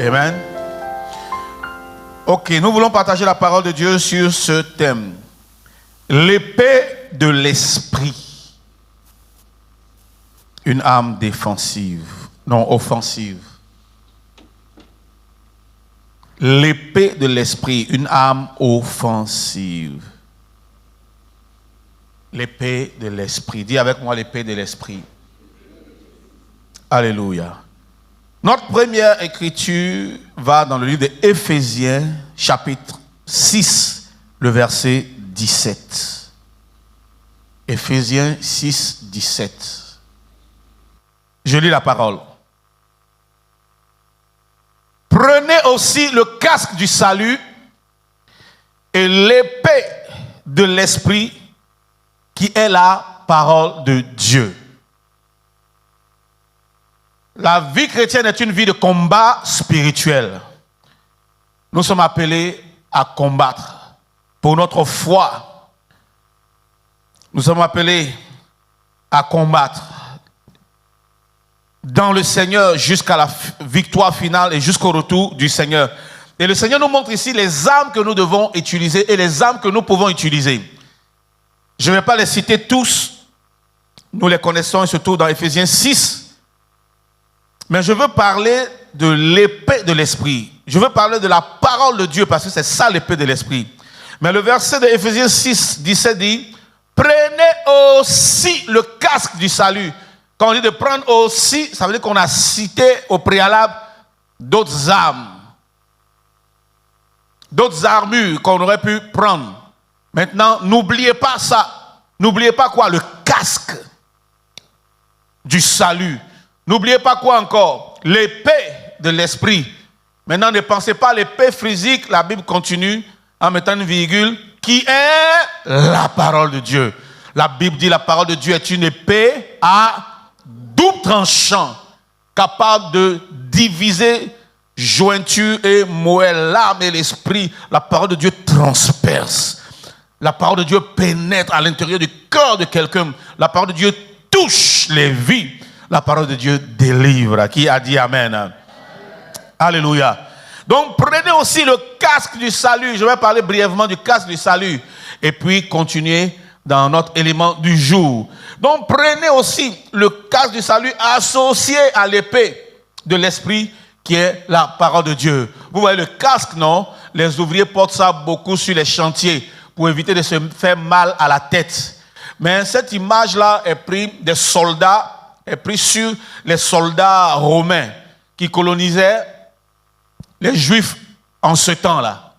Amen. Ok, nous voulons partager la parole de Dieu sur ce thème. L'épée de l'esprit. Une arme défensive, non offensive. L'épée de l'esprit, une arme offensive. L'épée de l'esprit. Dis avec moi l'épée de l'esprit. Alléluia. Notre première écriture va dans le livre d'Éphésiens, chapitre 6, le verset 17. Éphésiens 6, 17. Je lis la parole. Prenez aussi le casque du salut et l'épée de l'esprit qui est la parole de Dieu. La vie chrétienne est une vie de combat spirituel. Nous sommes appelés à combattre pour notre foi. Nous sommes appelés à combattre dans le Seigneur jusqu'à la victoire finale et jusqu'au retour du Seigneur. Et le Seigneur nous montre ici les armes que nous devons utiliser et les armes que nous pouvons utiliser. Je ne vais pas les citer tous. Nous les connaissons surtout dans Éphésiens 6. Mais je veux parler de l'épée de l'esprit. Je veux parler de la parole de Dieu parce que c'est ça l'épée de l'esprit. Mais le verset de Éphésiens 6, 17 dit « Prenez aussi le casque du salut ». Quand on dit de prendre aussi, ça veut dire qu'on a cité au préalable d'autres armes. D'autres armures qu'on aurait pu prendre. Maintenant, n'oubliez pas ça. N'oubliez pas quoi? Le casque du salut. N'oubliez pas quoi encore? L'épée de l'esprit. Maintenant, ne pensez pas à l'épée physique. La Bible continue en mettant une virgule qui est la parole de Dieu. La Bible dit la parole de Dieu est une épée à double tranchant, capable de diviser jointure et moelle, l'âme et l'esprit. La parole de Dieu transperce. La parole de Dieu pénètre à l'intérieur du cœur de quelqu'un. La parole de Dieu touche les vies. La parole de Dieu délivre. Qui a dit Amen? Amen. Alléluia. Donc prenez aussi le casque du salut. Je vais parler brièvement du casque du salut. Et puis continuer dans notre élément du jour. Donc prenez aussi le casque du salut associé à l'épée de l'esprit qui est la parole de Dieu. Vous voyez le casque, non? Les ouvriers portent ça beaucoup sur les chantiers pour éviter de se faire mal à la tête. Mais cette image-là est prise des soldats, est prise sur les soldats romains qui colonisaient les Juifs en ce temps-là.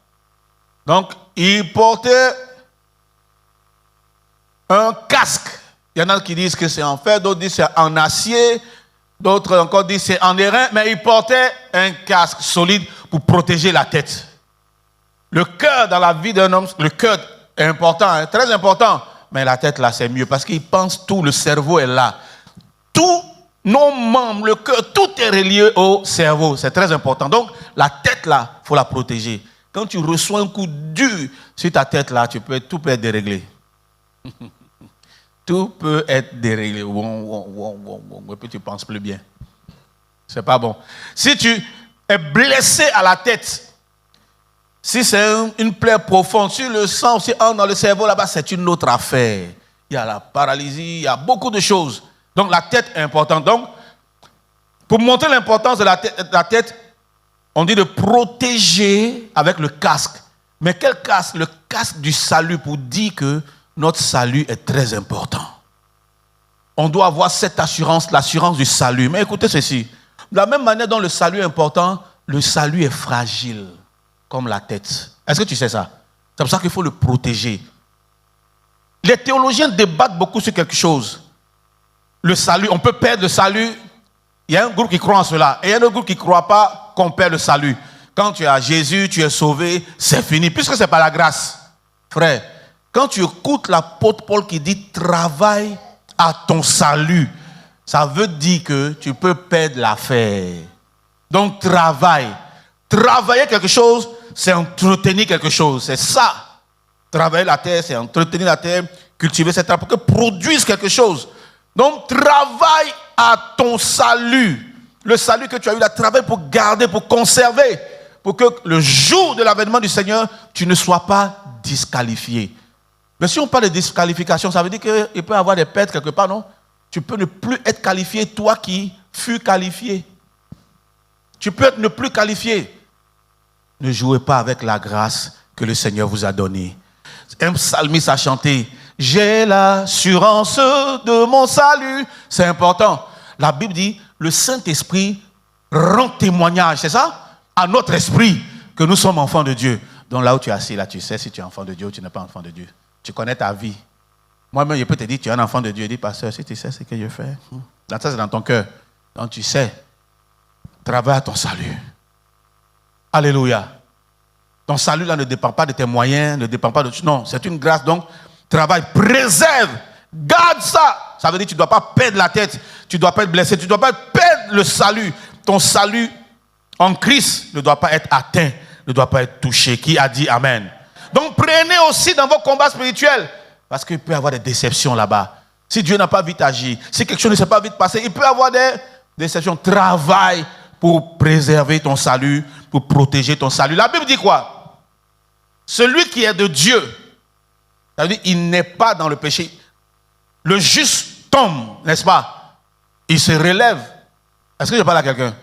Donc, ils portaient un casque. Il y en a qui disent que c'est en fer, d'autres disent que c'est en acier, d'autres encore disent que c'est en airain, mais ils portaient un casque solide pour protéger la tête. Le cœur dans la vie d'un homme, le cœur est important, hein, très important, mais la tête là c'est mieux parce qu'il pense tout, le cerveau est là. Tous nos membres, le cœur, tout est relié au cerveau, c'est très important. Donc la tête là, il faut la protéger. Quand tu reçois un coup dur sur ta tête là, tout peut être déréglé. Tout peut être déréglé. Et puis tu ne penses plus bien. C'est pas bon. Si tu es blessé à la tête, si c'est une plaie profonde, si le sang aussi entre dans le cerveau là-bas, c'est une autre affaire. Il y a la paralysie, il y a beaucoup de choses. Donc la tête est importante. Donc, pour montrer l'importance de la tête, on dit de protéger avec le casque. Mais quel casque? Le casque du salut pour dire que notre salut est très important. On doit avoir cette assurance, l'assurance du salut. Mais écoutez ceci. De la même manière dont le salut est important, le salut est fragile, comme la tête. Est-ce que tu sais ça? C'est pour ça qu'il faut le protéger. Les théologiens débattent beaucoup sur quelque chose. Le salut, on peut perdre le salut. Il y a un groupe qui croit en cela. Et il y a un autre groupe qui ne croit pas qu'on perd le salut. Quand tu as Jésus, tu es sauvé, c'est fini. Puisque ce n'est pas la grâce. Frère, quand tu écoutes l'apôtre Paul qui dit « travaille à ton salut », ça veut dire que tu peux perdre l'affaire. Donc travaille. Travailler quelque chose, c'est entretenir quelque chose. C'est ça. Travailler la terre, c'est entretenir la terre, cultiver cette terre pour qu'elle produise quelque chose. Donc travaille à ton salut. le salut que tu as eu là, travaille pour garder, pour conserver, pour que le jour de l'avènement du Seigneur, tu ne sois pas disqualifié. Mais si on parle de disqualification, ça veut dire qu'il peut y avoir des pertes quelque part, non? Tu peux ne plus être qualifié, toi qui fus qualifié. Tu peux ne plus qualifié. Ne jouez pas avec la grâce que le Seigneur vous a donnée. Un psalmiste a chanté, j'ai l'assurance de mon salut. C'est important. La Bible dit, le Saint-Esprit rend témoignage, c'est ça? À notre esprit que nous sommes enfants de Dieu. Donc là où tu es assis, là, tu sais si tu es enfant de Dieu ou tu n'es pas enfant de Dieu. Tu connais ta vie. Moi-même, je peux te dire, tu es un enfant de Dieu. Je dis, pasteur, si tu sais ce que je fais. Ça, c'est dans ton cœur. Donc tu sais, travaille à ton salut. Alléluia. Ton salut là ne dépend pas de tes moyens, ne dépend pas de... Non, c'est une grâce. Donc, travaille, préserve, garde ça. Ça veut dire que tu ne dois pas perdre la tête, tu ne dois pas être blessé, tu ne dois pas perdre le salut. Ton salut en Christ ne doit pas être atteint, ne doit pas être touché. Qui a dit Amen? Donc, prenez aussi dans vos combats spirituels, parce qu'il peut y avoir des déceptions là-bas. Si Dieu n'a pas vite agi, si quelque chose ne s'est pas vite passé, il peut y avoir des déceptions. Travaille pour préserver ton salut, pour protéger ton salut. La Bible dit quoi? Celui qui est de Dieu, ça veut dire il n'est pas dans le péché. Le juste tombe, n'est-ce pas? Il se relève. Est-ce que je parle à quelqu'un?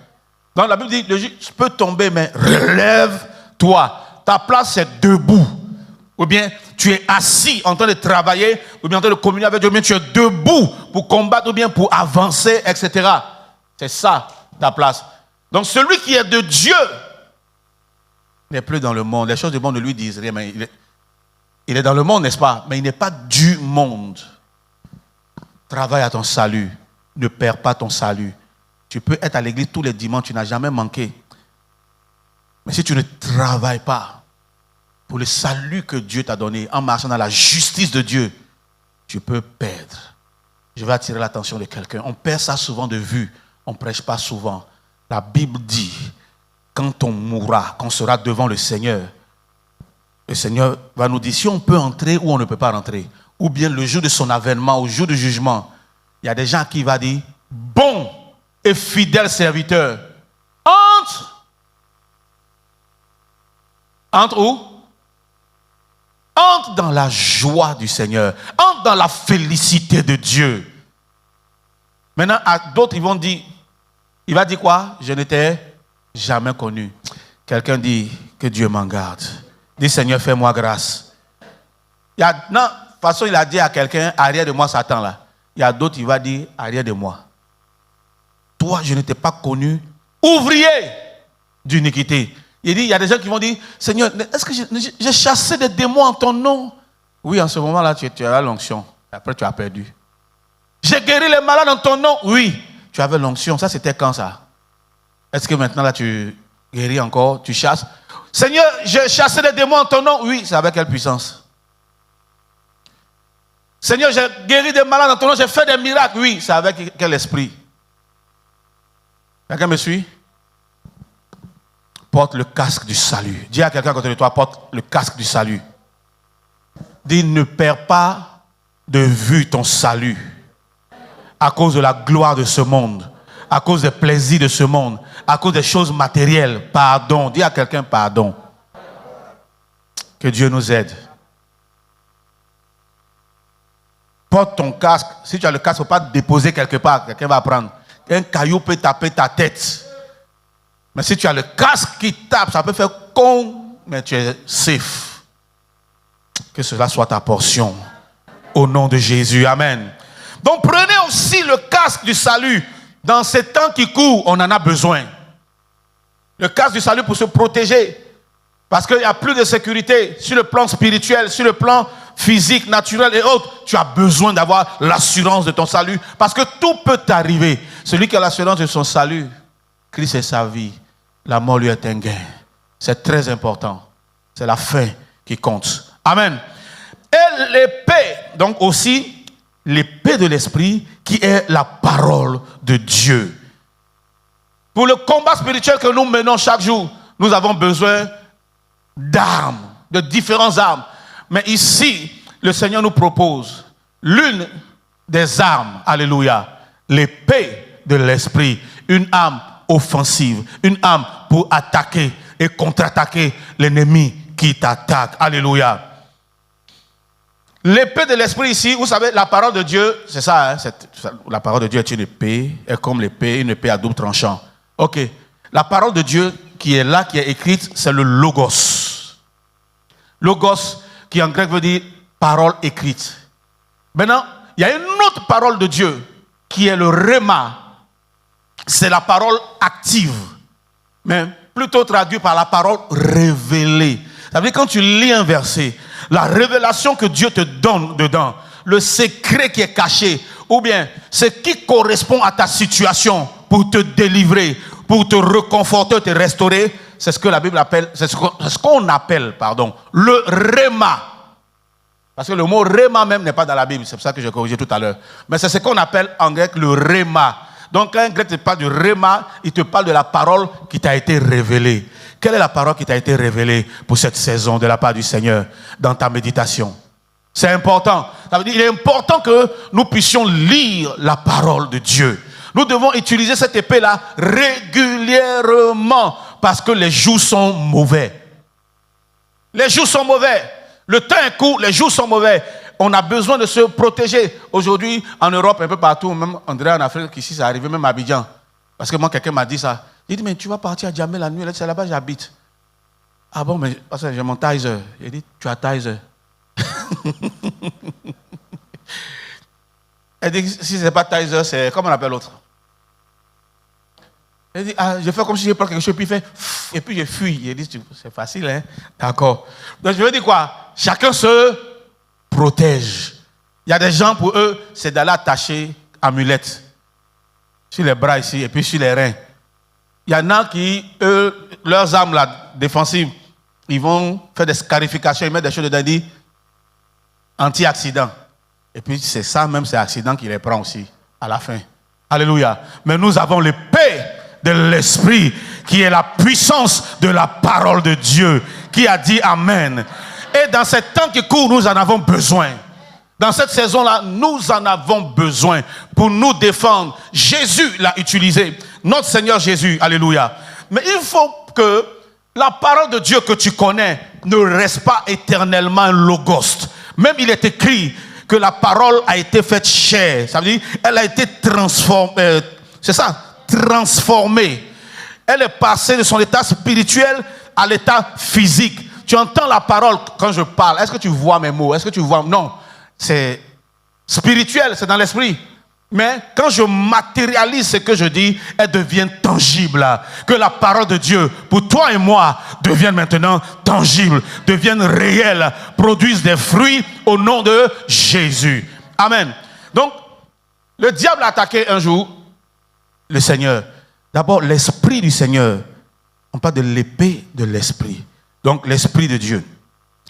Donc la Bible dit le juste peut tomber, mais relève-toi. Ta place c'est debout. Ou bien tu es assis en train de travailler, ou bien en train de communier avec Dieu, ou bien tu es debout pour combattre, ou bien pour avancer, etc. C'est ça ta place. Donc celui qui est de Dieu n'est plus dans le monde. Les choses du monde ne lui disent rien, mais il est dans le monde, n'est-ce pas? Mais il n'est pas du monde. Travaille à ton salut. Ne perds pas ton salut. Tu peux être à l'église tous les dimanches, tu n'as jamais manqué. Mais si tu ne travailles pas pour le salut que Dieu t'a donné, en marchant dans la justice de Dieu, tu peux perdre. Je vais attirer l'attention de quelqu'un. On perd ça souvent de vue. On ne prêche pas souvent. La Bible dit, quand on mourra, quand on sera devant le Seigneur va nous dire si on peut entrer ou on ne peut pas rentrer. Ou bien le jour de son avènement, au jour du jugement, il y a des gens qui vont dire, bon et fidèle serviteur, entre où? Entre dans la joie du Seigneur, entre dans la félicité de Dieu. Maintenant, à d'autres, ils vont dire, il va dire quoi? Je n'étais jamais connu. Quelqu'un dit que Dieu m'en garde. Dis Seigneur, fais-moi grâce. Non, de toute façon, il a dit à quelqu'un, arrière de moi, Satan là. Il y a d'autres, il va dire, arrière de moi. Toi, je ne t'ai pas connu, ouvrier d'iniquité. Il dit, il y a des gens qui vont dire, Seigneur, est-ce que j'ai chassé des démons en ton nom? Oui, en ce moment-là, tu as l'onction. Après, tu as perdu. J'ai guéri les malades en ton nom? Oui, tu avais l'onction. Ça, c'était quand ça? Est-ce que maintenant, là, tu guéris encore, tu chasses? Seigneur, j'ai chassé des démons en ton nom? Oui, c'est avec quelle puissance? Seigneur, j'ai guéri des malades en ton nom, j'ai fait des miracles? Oui, c'est avec quel esprit? Quelqu'un me suit? Porte le casque du salut. Dis à quelqu'un à côté de toi, porte le casque du salut. Dis, ne perds pas de vue ton salut à cause de la gloire de ce monde, à cause des plaisirs de ce monde, à cause des choses matérielles. Pardon. Dis à quelqu'un pardon. Que Dieu nous aide. Porte ton casque. Si tu as le casque, il ne faut pas te déposer quelque part. Quelqu'un va prendre. Un caillou peut taper ta tête. Mais si tu as le casque qui tape, ça peut faire con, mais tu es safe. Que cela soit ta portion. Au nom de Jésus. Amen. Donc prenez aussi le casque du salut. Dans ces temps qui courent, on en a besoin. Le casque du salut pour se protéger. Parce qu'il n'y a plus de sécurité sur le plan spirituel, sur le plan physique, naturel et autres. Tu as besoin d'avoir l'assurance de ton salut. Parce que tout peut t'arriver. Celui qui a l'assurance de son salut, Christ est sa vie. La mort lui est un gain. C'est très important. C'est la fin qui compte. Amen. Et l'épée, donc aussi, l'épée de l'esprit qui est la parole de Dieu. Pour le combat spirituel que nous menons chaque jour, nous avons besoin d'armes, de différentes armes. Mais ici, le Seigneur nous propose l'une des armes, alléluia, l'épée de l'esprit, une arme offensive, une arme pour attaquer et contre-attaquer l'ennemi qui t'attaque. Alléluia. L'épée de l'esprit ici, vous savez, la parole de Dieu, c'est ça, hein, la parole de Dieu est une épée, est comme l'épée, une épée à double tranchant. Ok, la parole de Dieu qui est là, qui est écrite, c'est le logos. Logos, qui en grec veut dire parole écrite. Maintenant, il y a une autre parole de Dieu, qui est le rhéma. C'est la parole active, mais plutôt traduit par la parole révélée. Ça veut dire quand tu lis un verset, la révélation que Dieu te donne dedans, le secret qui est caché, ou bien ce qui correspond à ta situation pour te délivrer, pour te réconforter, te restaurer, c'est ce que la Bible appelle, c'est ce qu'on appelle, le rhéma. Parce que le mot rhéma même n'est pas dans la Bible, c'est pour ça que j'ai corrigé tout à l'heure. Mais c'est ce qu'on appelle en grec le rhéma. Donc quand un grec te parle du rhéma, il te parle de la parole qui t'a été révélée. Quelle est la parole qui t'a été révélée pour cette saison de la part du Seigneur dans ta méditation? C'est important. Ça veut dire qu'il est important que nous puissions lire la parole de Dieu. Nous devons utiliser cette épée-là régulièrement parce que les jours sont mauvais. Les jours sont mauvais. Le temps est court, les jours sont mauvais. On a besoin de se protéger. Aujourd'hui, en Europe, un peu partout, même André en Afrique, ici, c'est arrivé, même à Abidjan. Parce que moi, quelqu'un m'a dit ça. Il dit, mais tu vas partir à Djamé la nuit, c'est là-bas j'habite. Ah bon, mais parce que j'ai mon taser. Il dit, tu as taser. Elle dit, si ce n'est pas taser, c'est, comment on appelle l'autre? Elle dit, ah, je fais comme si je prends quelque chose, puis il fait, et puis je fuis. Il dit, c'est facile, hein? D'accord. Donc je veux dire quoi? Chacun se protège. Il y a des gens, pour eux, c'est d'aller attacher amulettes sur les bras ici, et puis sur les reins. Il y en a qui, eux, leurs armes là, défensives, ils vont faire des scarifications, ils mettent des choses dedans, ils disent anti-accident. Et puis c'est ça même, c'est accident qui les prend aussi, à la fin. Alléluia. Mais nous avons l'épée de l'esprit, qui est la puissance de la parole de Dieu, qui a dit Amen. Et dans ce temps qui court, nous en avons besoin. Dans cette saison-là, nous en avons besoin pour nous défendre. Jésus l'a utilisé. Notre Seigneur Jésus, alléluia. Mais il faut que la parole de Dieu que tu connais ne reste pas éternellement un logos. Même il est écrit que la parole a été faite chair. Ça veut dire elle a été transformée. C'est ça, transformée. Elle est passée de son état spirituel à l'état physique. Tu entends la parole quand je parle. Est-ce que tu vois mes mots? Est-ce que tu vois? Non. C'est spirituel, c'est dans l'esprit. Mais quand je matérialise ce que je dis, elle devient tangible. Que la parole de Dieu, pour toi et moi, devienne maintenant tangible, devienne réelle, produise des fruits au nom de Jésus. Amen. Donc, le diable a attaqué un jour le Seigneur. D'abord, l'esprit du Seigneur. On parle de l'épée de l'esprit. Donc, l'esprit de Dieu.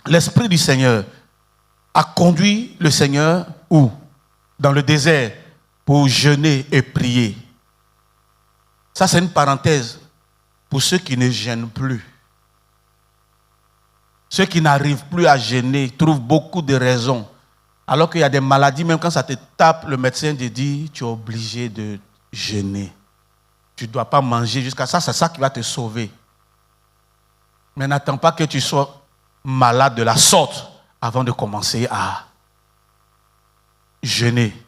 L'esprit du Seigneur a conduit le Seigneur où? Dans le désert pour jeûner et prier. Ça, c'est une parenthèse pour ceux qui ne jeûnent plus. Ceux qui n'arrivent plus à jeûner trouvent beaucoup de raisons. Alors qu'il y a des maladies, même quand ça te tape, le médecin te dit, tu es obligé de jeûner. Tu ne dois pas manger jusqu'à ça, c'est ça qui va te sauver. Mais n'attends pas que tu sois malade de la sorte avant de commencer à jeûner.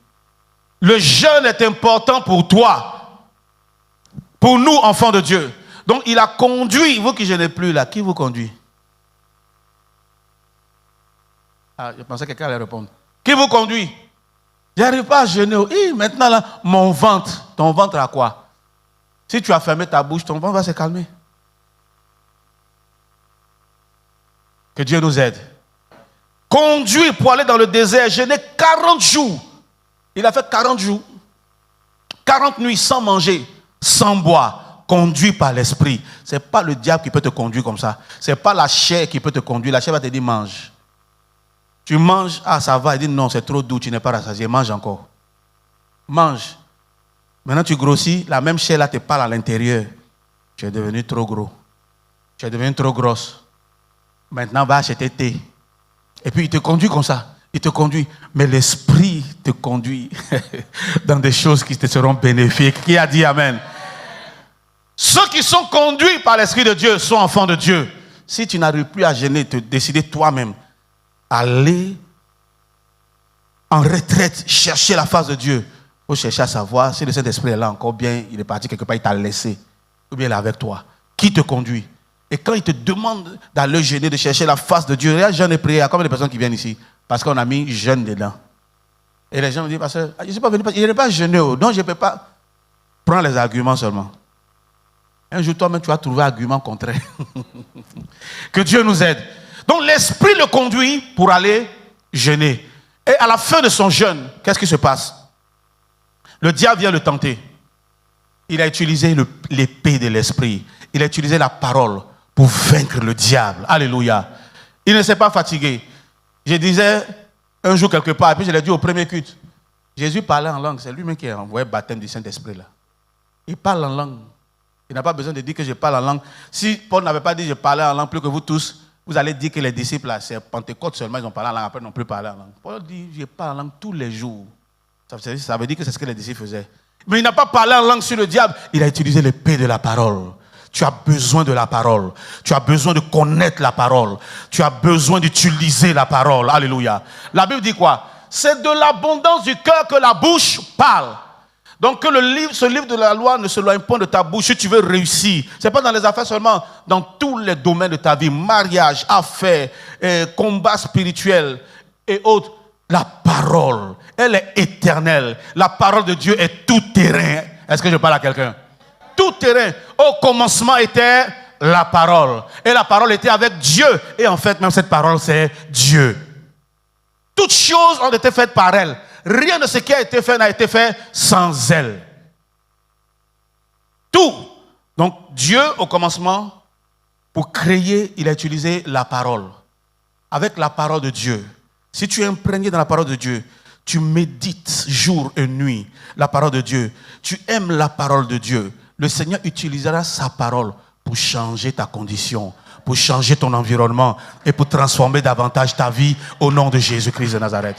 Le jeûne est important pour toi, pour nous, enfants de Dieu. Donc, il a conduit, vous qui ne jeûnez plus là, qui vous conduit? Ah, je pensais que quelqu'un allait répondre. Qui vous conduit? Je n'arrive pas à jeûner. Maintenant, là, mon ventre, ton ventre a quoi? Si tu as fermé ta bouche, ton ventre va se calmer. Que Dieu nous aide. Conduit pour aller dans le désert, jeûner 40 jours. Il a fait 40 jours. 40 nuits sans manger, sans boire, conduit par l'esprit. Ce n'est pas le diable qui peut te conduire comme ça. Ce n'est pas la chair qui peut te conduire. La chair va te dire mange. Tu manges, ah ça va. Il dit non, c'est trop doux, tu n'es pas rassasié. Mange encore. Mange. Maintenant tu grossis, la même chair là te parle à l'intérieur. Tu es devenu trop gros. Tu es devenu trop grosse. Maintenant va acheter thé. Et puis il te conduit comme ça. Il te conduit. Mais l'esprit te conduit dans des choses qui te seront bénéfiques. Qui a dit Amen? Ceux qui sont conduits par l'Esprit de Dieu sont enfants de Dieu. Si tu n'arrives plus à gêner, te décider toi-même, aller en retraite, chercher la face de Dieu. Il faut chercher à savoir si le Saint-Esprit est là encore bien, il est parti quelque part, il t'a laissé. Ou bien il est avec toi. Qui te conduit? Et quand il te demande d'aller jeûner, de chercher la face de Dieu, il y a jeûne et prière. Il y a combien de personnes qui viennent ici? Parce qu'on a mis jeûne dedans. Et les gens me disent, pasteur, je ne suis pas venu, il n'est pas jeûné. Donc je ne peux pas prendre les arguments seulement. Un jour, toi-même, tu vas trouver un argument contraire. Que Dieu nous aide. Donc l'Esprit le conduit pour aller jeûner. Et à la fin de son jeûne, qu'est-ce qui se passe? Le diable vient le tenter. Il a utilisé l'épée de l'Esprit. Il a utilisé la parole pour vaincre le diable. Alléluia. Il ne s'est pas fatigué. Je disais un jour quelque part, et puis je l'ai dit au premier culte, Jésus parlait en langue. C'est lui-même qui a envoyé le baptême du Saint-Esprit là. Il parle en langue. Il n'a pas besoin de dire que je parle en langue. Si Paul n'avait pas dit je parlais en langue plus que vous tous, vous allez dire que les disciples, là, c'est Pentecôte seulement, ils ont parlé en langue, après ils n'ont plus parlé en langue. Paul dit je parle en langue tous les jours. Ça veut dire que c'est ce que les disciples faisaient. Mais il n'a pas parlé en langue sur le diable. Il a utilisé l'épée de la parole. Tu as besoin de la parole. Tu as besoin de connaître la parole. Tu as besoin d'utiliser la parole. Alléluia. La Bible dit quoi? C'est de l'abondance du cœur que la bouche parle. Donc que ce livre de la loi ne s'éloigne pas de ta bouche si tu veux réussir. Ce n'est pas dans les affaires seulement, dans tous les domaines de ta vie. Mariage, affaires, combat spirituel et autres. La parole, elle est éternelle. La parole de Dieu est tout terrain. Est-ce que je parle à quelqu'un? Tout terrain. Au commencement était la parole. Et la parole était avec Dieu. Et en fait, même cette parole, c'est Dieu. Toutes choses ont été faites par elle. Rien de ce qui a été fait n'a été fait sans elle. Tout. Donc, Dieu, au commencement, pour créer, il a utilisé la parole. Avec la parole de Dieu. Si tu es imprégné dans la parole de Dieu, tu médites jour et nuit la parole de Dieu, tu aimes la parole de Dieu, le Seigneur utilisera sa parole pour changer ta condition, pour changer ton environnement et pour transformer davantage ta vie au nom de Jésus-Christ de Nazareth.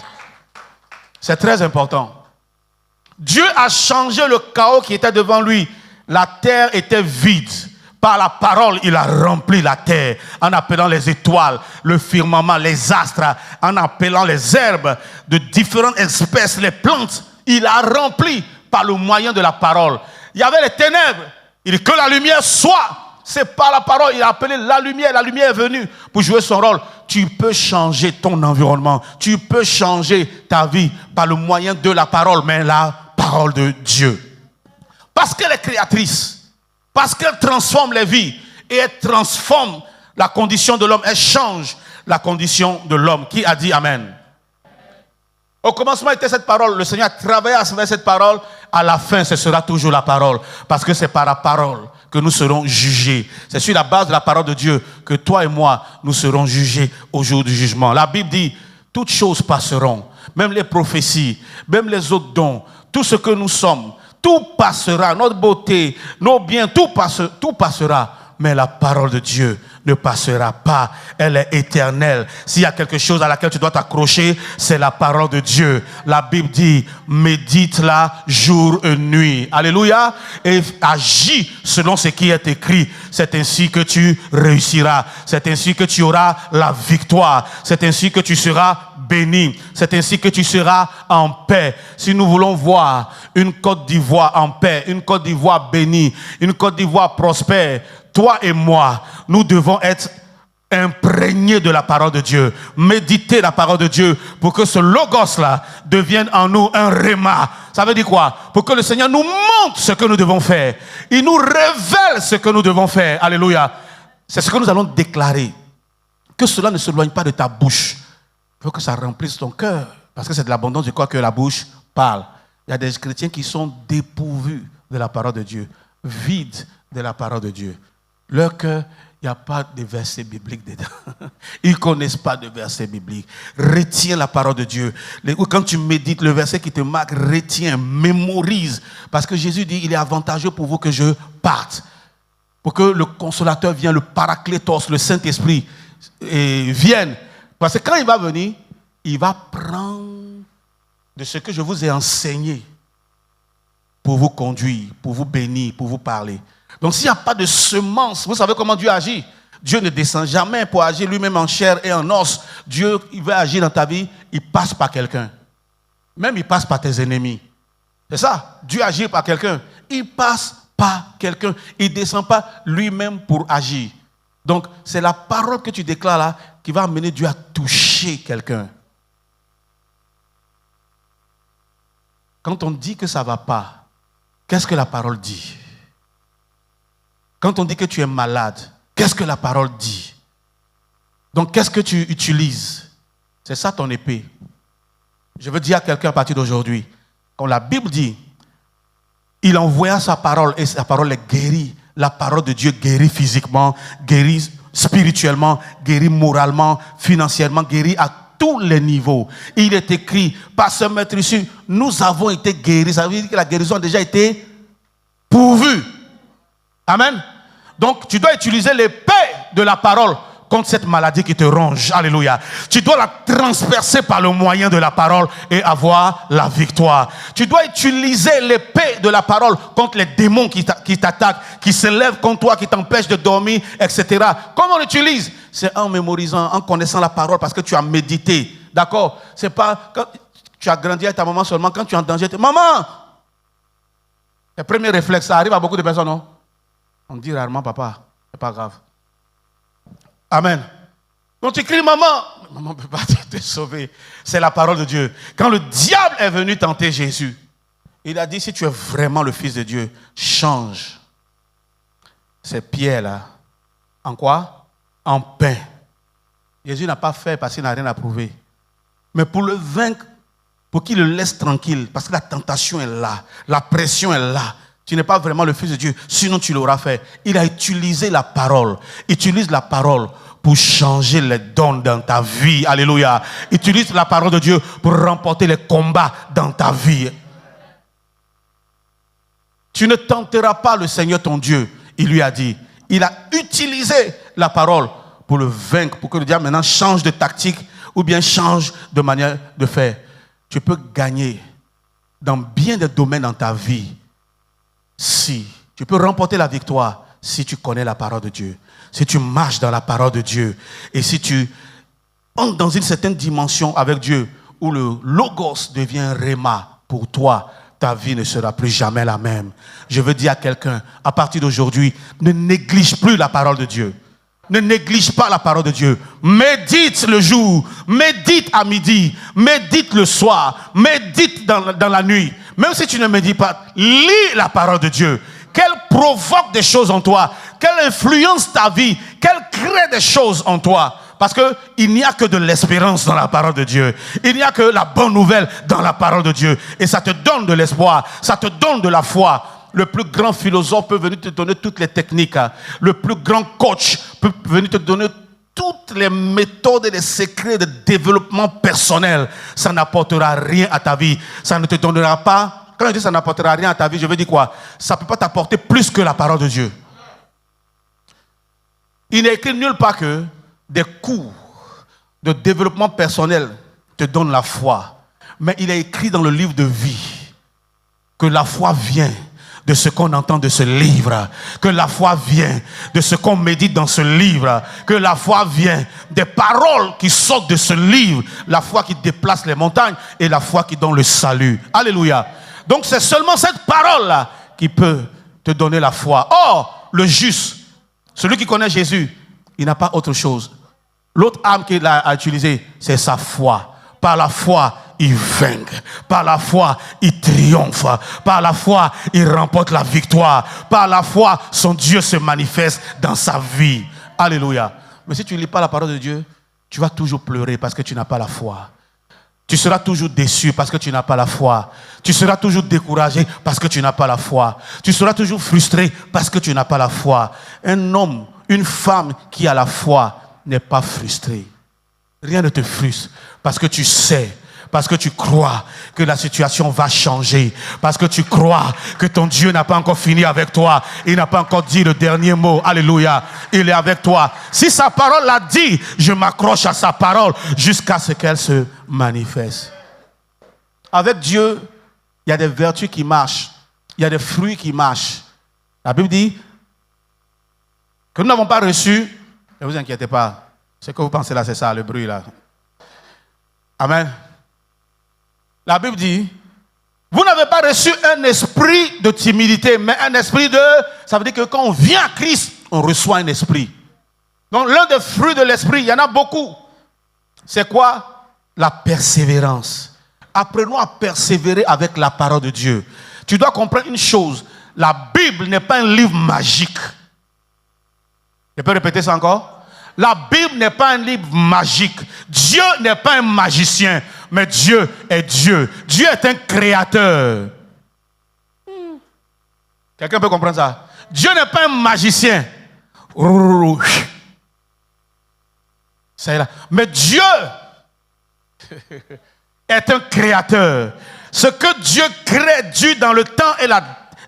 C'est très important. Dieu a changé le chaos qui était devant lui. La terre était vide. Par la parole, il a rempli la terre en appelant les étoiles, le firmament, les astres, en appelant les herbes de différentes espèces, les plantes. Il a rempli par le moyen de la parole. Il y avait les ténèbres. Il dit que la lumière soit. C'est par la parole. Il a appelé la lumière. La lumière est venue pour jouer son rôle. Tu peux changer ton environnement. Tu peux changer ta vie par le moyen de la parole, mais la parole de Dieu. Parce qu'elle est créatrice. Parce qu'elle transforme les vies et elle transforme la condition de l'homme. Elle change la condition de l'homme. Qui a dit Amen? Au commencement était cette parole. Le Seigneur a travaillé à travers cette parole. À la fin, ce sera toujours la parole. Parce que c'est par la parole que nous serons jugés. C'est sur la base de la parole de Dieu que toi et moi, nous serons jugés au jour du jugement. La Bible dit, toutes choses passeront. Même les prophéties, même les autres dons, tout ce que nous sommes. Tout passera, notre beauté, nos biens, tout passera. Mais la parole de Dieu ne passera pas. Elle est éternelle. S'il y a quelque chose à laquelle tu dois t'accrocher, c'est la parole de Dieu. La Bible dit, médite-la jour et nuit. Alléluia. Et agis selon ce qui est écrit. C'est ainsi que tu réussiras. C'est ainsi que tu auras la victoire. C'est ainsi que tu seras béni. C'est ainsi que tu seras en paix. Si nous voulons voir une Côte d'Ivoire en paix, une Côte d'Ivoire bénie, une Côte d'Ivoire prospère, toi et moi, nous devons être imprégnés de la parole de Dieu, méditer la parole de Dieu pour que ce logos-là devienne en nous un réma. Ça veut dire quoi? Pour que le Seigneur nous montre ce que nous devons faire. Il nous révèle ce que nous devons faire. Alléluia. C'est ce que nous allons déclarer. Que cela ne s'éloigne pas de ta bouche. Il faut que ça remplisse ton cœur. Parce que c'est de l'abondance du cœur que la bouche parle. Il y a des chrétiens qui sont dépourvus de la parole de Dieu, vides de la parole de Dieu. Leur cœur, il n'y a pas de verset biblique dedans. Ils ne connaissent pas de verset biblique. Retiens la parole de Dieu. Quand tu médites le verset qui te marque, retiens, mémorise. Parce que Jésus dit, il est avantageux pour vous que je parte. Pour que le consolateur vienne, le paraclétos, le Saint-Esprit vienne. Parce que quand il va venir, il va prendre de ce que je vous ai enseigné pour vous conduire, pour vous bénir, pour vous parler. Donc s'il n'y a pas de semence, vous savez comment Dieu agit? Dieu ne descend jamais pour agir lui-même en chair et en os. Dieu, il veut agir dans ta vie, il passe par quelqu'un. Même il passe par tes ennemis. C'est ça, Dieu agit par quelqu'un. Il passe par quelqu'un. Il ne descend pas lui-même pour agir. Donc, c'est la parole que tu déclares là qui va amener Dieu à toucher quelqu'un. Quand on dit que ça ne va pas, qu'est-ce que la parole dit? Quand on dit que tu es malade, qu'est-ce que la parole dit? Donc, qu'est-ce que tu utilises? C'est ça ton épée. Je veux dire à quelqu'un à partir d'aujourd'hui, quand la Bible dit, il envoya sa parole et sa parole est guérie. La parole de Dieu guérit physiquement, guérit spirituellement, guérit moralement, financièrement, guérit à tous les niveaux. Il est écrit par ce maître ici, nous avons été guéris. Ça veut dire que la guérison a déjà été pourvue. Amen. Donc tu dois utiliser l'épée de la parole contre cette maladie qui te ronge. Alléluia. Tu dois la transpercer par le moyen de la parole et avoir la victoire. Tu dois utiliser l'épée de la parole contre les démons qui t'attaquent, qui se lèvent contre toi, qui t'empêchent de dormir, etc. Comment on l'utilise? C'est en mémorisant, en connaissant la parole parce que tu as médité. D'accord? C'est pas quand tu as grandi avec ta maman seulement, quand tu es en danger, maman! Le premier réflexe, ça arrive à beaucoup de personnes, non? On dit rarement papa, c'est pas grave. Amen. Donc tu cries maman, maman ne peut pas te sauver. C'est la parole de Dieu. Quand le diable est venu tenter Jésus, il a dit si tu es vraiment le Fils de Dieu, change ces pierres-là en quoi? En pain. Jésus n'a pas fait parce qu'il n'a rien à prouver. Mais pour le vaincre, pour qu'il le laisse tranquille, parce que la tentation est là, la pression est là. Tu n'es pas vraiment le Fils de Dieu, sinon tu l'auras fait. Il a utilisé la parole. Utilise la parole pour changer les dons dans ta vie. Alléluia. Utilise la parole de Dieu pour remporter les combats dans ta vie. Tu ne tenteras pas le Seigneur ton Dieu. Il lui a dit. Il a utilisé la parole pour le vaincre, pour que le diable maintenant change de tactique ou bien change de manière de faire. Tu peux gagner dans bien des domaines dans ta vie. Si tu peux remporter la victoire si tu connais la parole de Dieu, si tu marches dans la parole de Dieu et si tu entres dans une certaine dimension avec Dieu où le logos devient réma pour toi, ta vie ne sera plus jamais la même. Je veux dire à quelqu'un, à partir d'aujourd'hui, ne néglige plus la parole de Dieu. Ne néglige pas la parole de Dieu. Médite le jour, médite à midi, médite le soir, médite dans la nuit. Même si tu ne médites pas, lis la parole de Dieu. Qu'elle provoque des choses en toi, qu'elle influence ta vie, qu'elle crée des choses en toi. Parce qu'il n'y a que de l'espérance dans la parole de Dieu. Il n'y a que la bonne nouvelle dans la parole de Dieu. Et ça te donne de l'espoir, ça te donne de la foi. Le plus grand philosophe peut venir te donner toutes les techniques. Le plus grand coach peut venir te donner toutes les méthodes et les secrets de développement personnel. Ça n'apportera rien à ta vie. Ça ne te donnera pas. Quand je dis ça n'apportera rien à ta vie, je veux dire quoi? Ça ne peut pas t'apporter plus que la parole de Dieu. Il n'est écrit nulle part que des cours de développement personnel te donnent la foi. Mais il est écrit dans le livre de vie que la foi vient de ce qu'on entend de ce livre, que la foi vient de ce qu'on médite dans ce livre, que la foi vient des paroles qui sortent de ce livre, la foi qui déplace les montagnes et la foi qui donne le salut. Alléluia. Donc c'est seulement cette parole-là qui peut te donner la foi. Or, le juste, celui qui connaît Jésus, il n'a pas autre chose. L'autre arme qu'il a utilisée, c'est sa foi. Par la foi, il vainc. Par la foi, il triomphe. Par la foi, il remporte la victoire. Par la foi, son Dieu se manifeste dans sa vie. Alléluia. Mais si tu ne lis pas la parole de Dieu, tu vas toujours pleurer parce que tu n'as pas la foi. Tu seras toujours déçu parce que tu n'as pas la foi. Tu seras toujours découragé parce que tu n'as pas la foi. Tu seras toujours frustré parce que tu n'as pas la foi. Un homme, une femme qui a la foi n'est pas frustré. Rien ne te frustre parce que tu sais, parce que tu crois que la situation va changer, parce que tu crois que ton Dieu n'a pas encore fini avec toi, il n'a pas encore dit le dernier mot. Alléluia, il est avec toi. Si sa parole l'a dit, je m'accroche à sa parole jusqu'à ce qu'elle se manifeste. Avec Dieu, il y a des vertus qui marchent, il y a des fruits qui marchent. La Bible dit, que nous n'avons pas reçu, ne vous inquiétez pas. Ce que vous pensez là, c'est ça, le bruit là. Amen. La Bible dit, vous n'avez pas reçu un esprit de timidité, mais un esprit de... Ça veut dire que quand on vient à Christ, on reçoit un esprit. Donc l'un des fruits de l'esprit, il y en a beaucoup. C'est quoi? La persévérance. Apprenons à persévérer avec la parole de Dieu. Tu dois comprendre une chose. La Bible n'est pas un livre magique. Je peux répéter ça encore? La Bible n'est pas un livre magique. Dieu n'est pas un magicien, mais Dieu est Dieu. Dieu est un créateur. Quelqu'un peut comprendre ça? Dieu n'est pas un magicien. Ça est là. Mais Dieu est un créateur. Ce que Dieu crée dure dans le temps et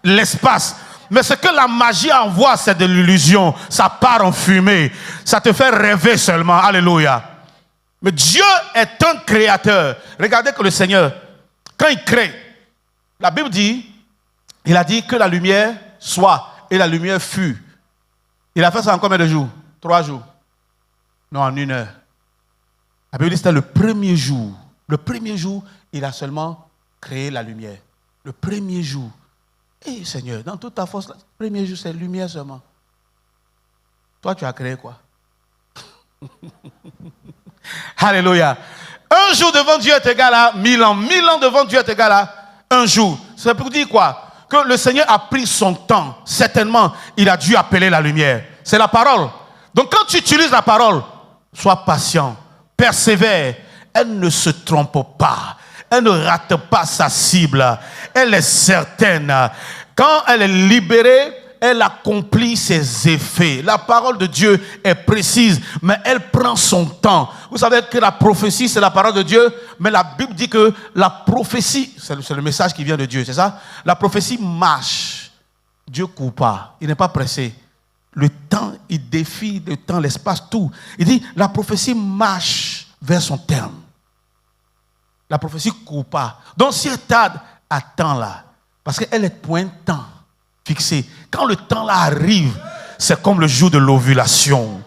l'espace. Mais ce que la magie envoie, c'est de l'illusion. Ça part en fumée. Ça te fait rêver seulement. Alléluia. Mais Dieu est un créateur. Regardez que le Seigneur, quand il crée, la Bible dit, il a dit que la lumière soit. Et la lumière fut. Il a fait ça en combien de jours? 3 jours. Non, en 1 heure. La Bible dit que c'était le premier jour. Le premier jour, il a seulement créé la lumière. Le premier jour. Et Seigneur, dans toute ta force, le premier jour, c'est lumière seulement. Toi, tu as créé quoi? Alléluia. Un jour devant Dieu est égal à 1000 ans. 1000 ans devant Dieu est égal à un jour. C'est pour dire quoi? Que le Seigneur a pris son temps. Certainement, il a dû appeler la lumière. C'est la parole. Donc quand tu utilises la parole, sois patient, persévère. Elle ne se trompe pas. Elle ne rate pas sa cible. Elle est certaine. Quand elle est libérée, elle accomplit ses effets. La parole de Dieu est précise, mais elle prend son temps. Vous savez que la prophétie, c'est la parole de Dieu, mais la Bible dit que la prophétie, c'est le message qui vient de Dieu, c'est ça? La prophétie marche. Dieu ne court pas. Il n'est pas pressé. Le temps, il défie le temps, l'espace, tout. Il dit, la prophétie marche vers son terme. La prophétie ne court pas. Donc si elle tarde, attends-la. Parce qu'elle est pour un temps fixé. Quand le temps là arrive, c'est comme le jour de l'ovulation.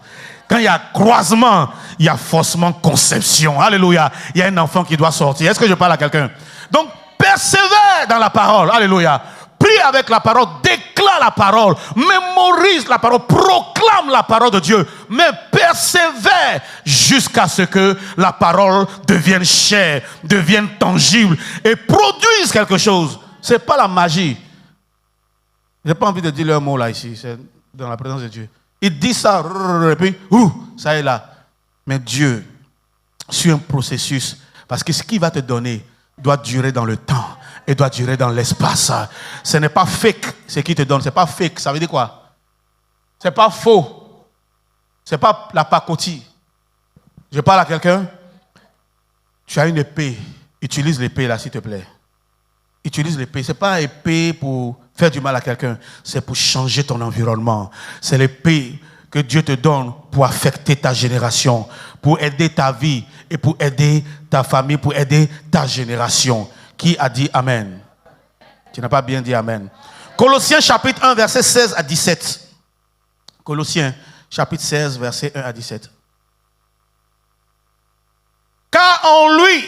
Quand il y a croisement, il y a forcément conception. Alléluia. Il y a un enfant qui doit sortir. Est-ce que je parle à quelqu'un? Donc, persévère dans la parole. Alléluia. Prie avec la parole, déclare la parole, mémorise la parole, proclame la parole de Dieu, mais persévère jusqu'à ce que la parole devienne chair, devienne tangible et produise quelque chose. Ce n'est pas la magie. Je n'ai pas envie de dire leur mot là ici, c'est dans la présence de Dieu. Il dit ça, et puis, ça est là. Mais Dieu suit un processus, parce que ce qu'il va te donner doit durer dans le temps. Et doit durer dans l'espace. Ce n'est pas fake ce qu'il te donne. Ce n'est pas fake. Ça veut dire quoi? Ce n'est pas faux. Ce n'est pas la pacotille. Je parle à quelqu'un. Tu as une épée. Utilise l'épée là, s'il te plaît. Utilise l'épée. Ce n'est pas épée pour faire du mal à quelqu'un. C'est pour changer ton environnement. C'est l'épée que Dieu te donne pour affecter ta génération, pour aider ta vie et pour aider ta famille, pour aider ta génération. Qui a dit Amen? Tu n'as pas bien dit Amen. Colossiens chapitre 1, verset 16 à 17. Colossiens chapitre 16, verset 1 à 17. Car en lui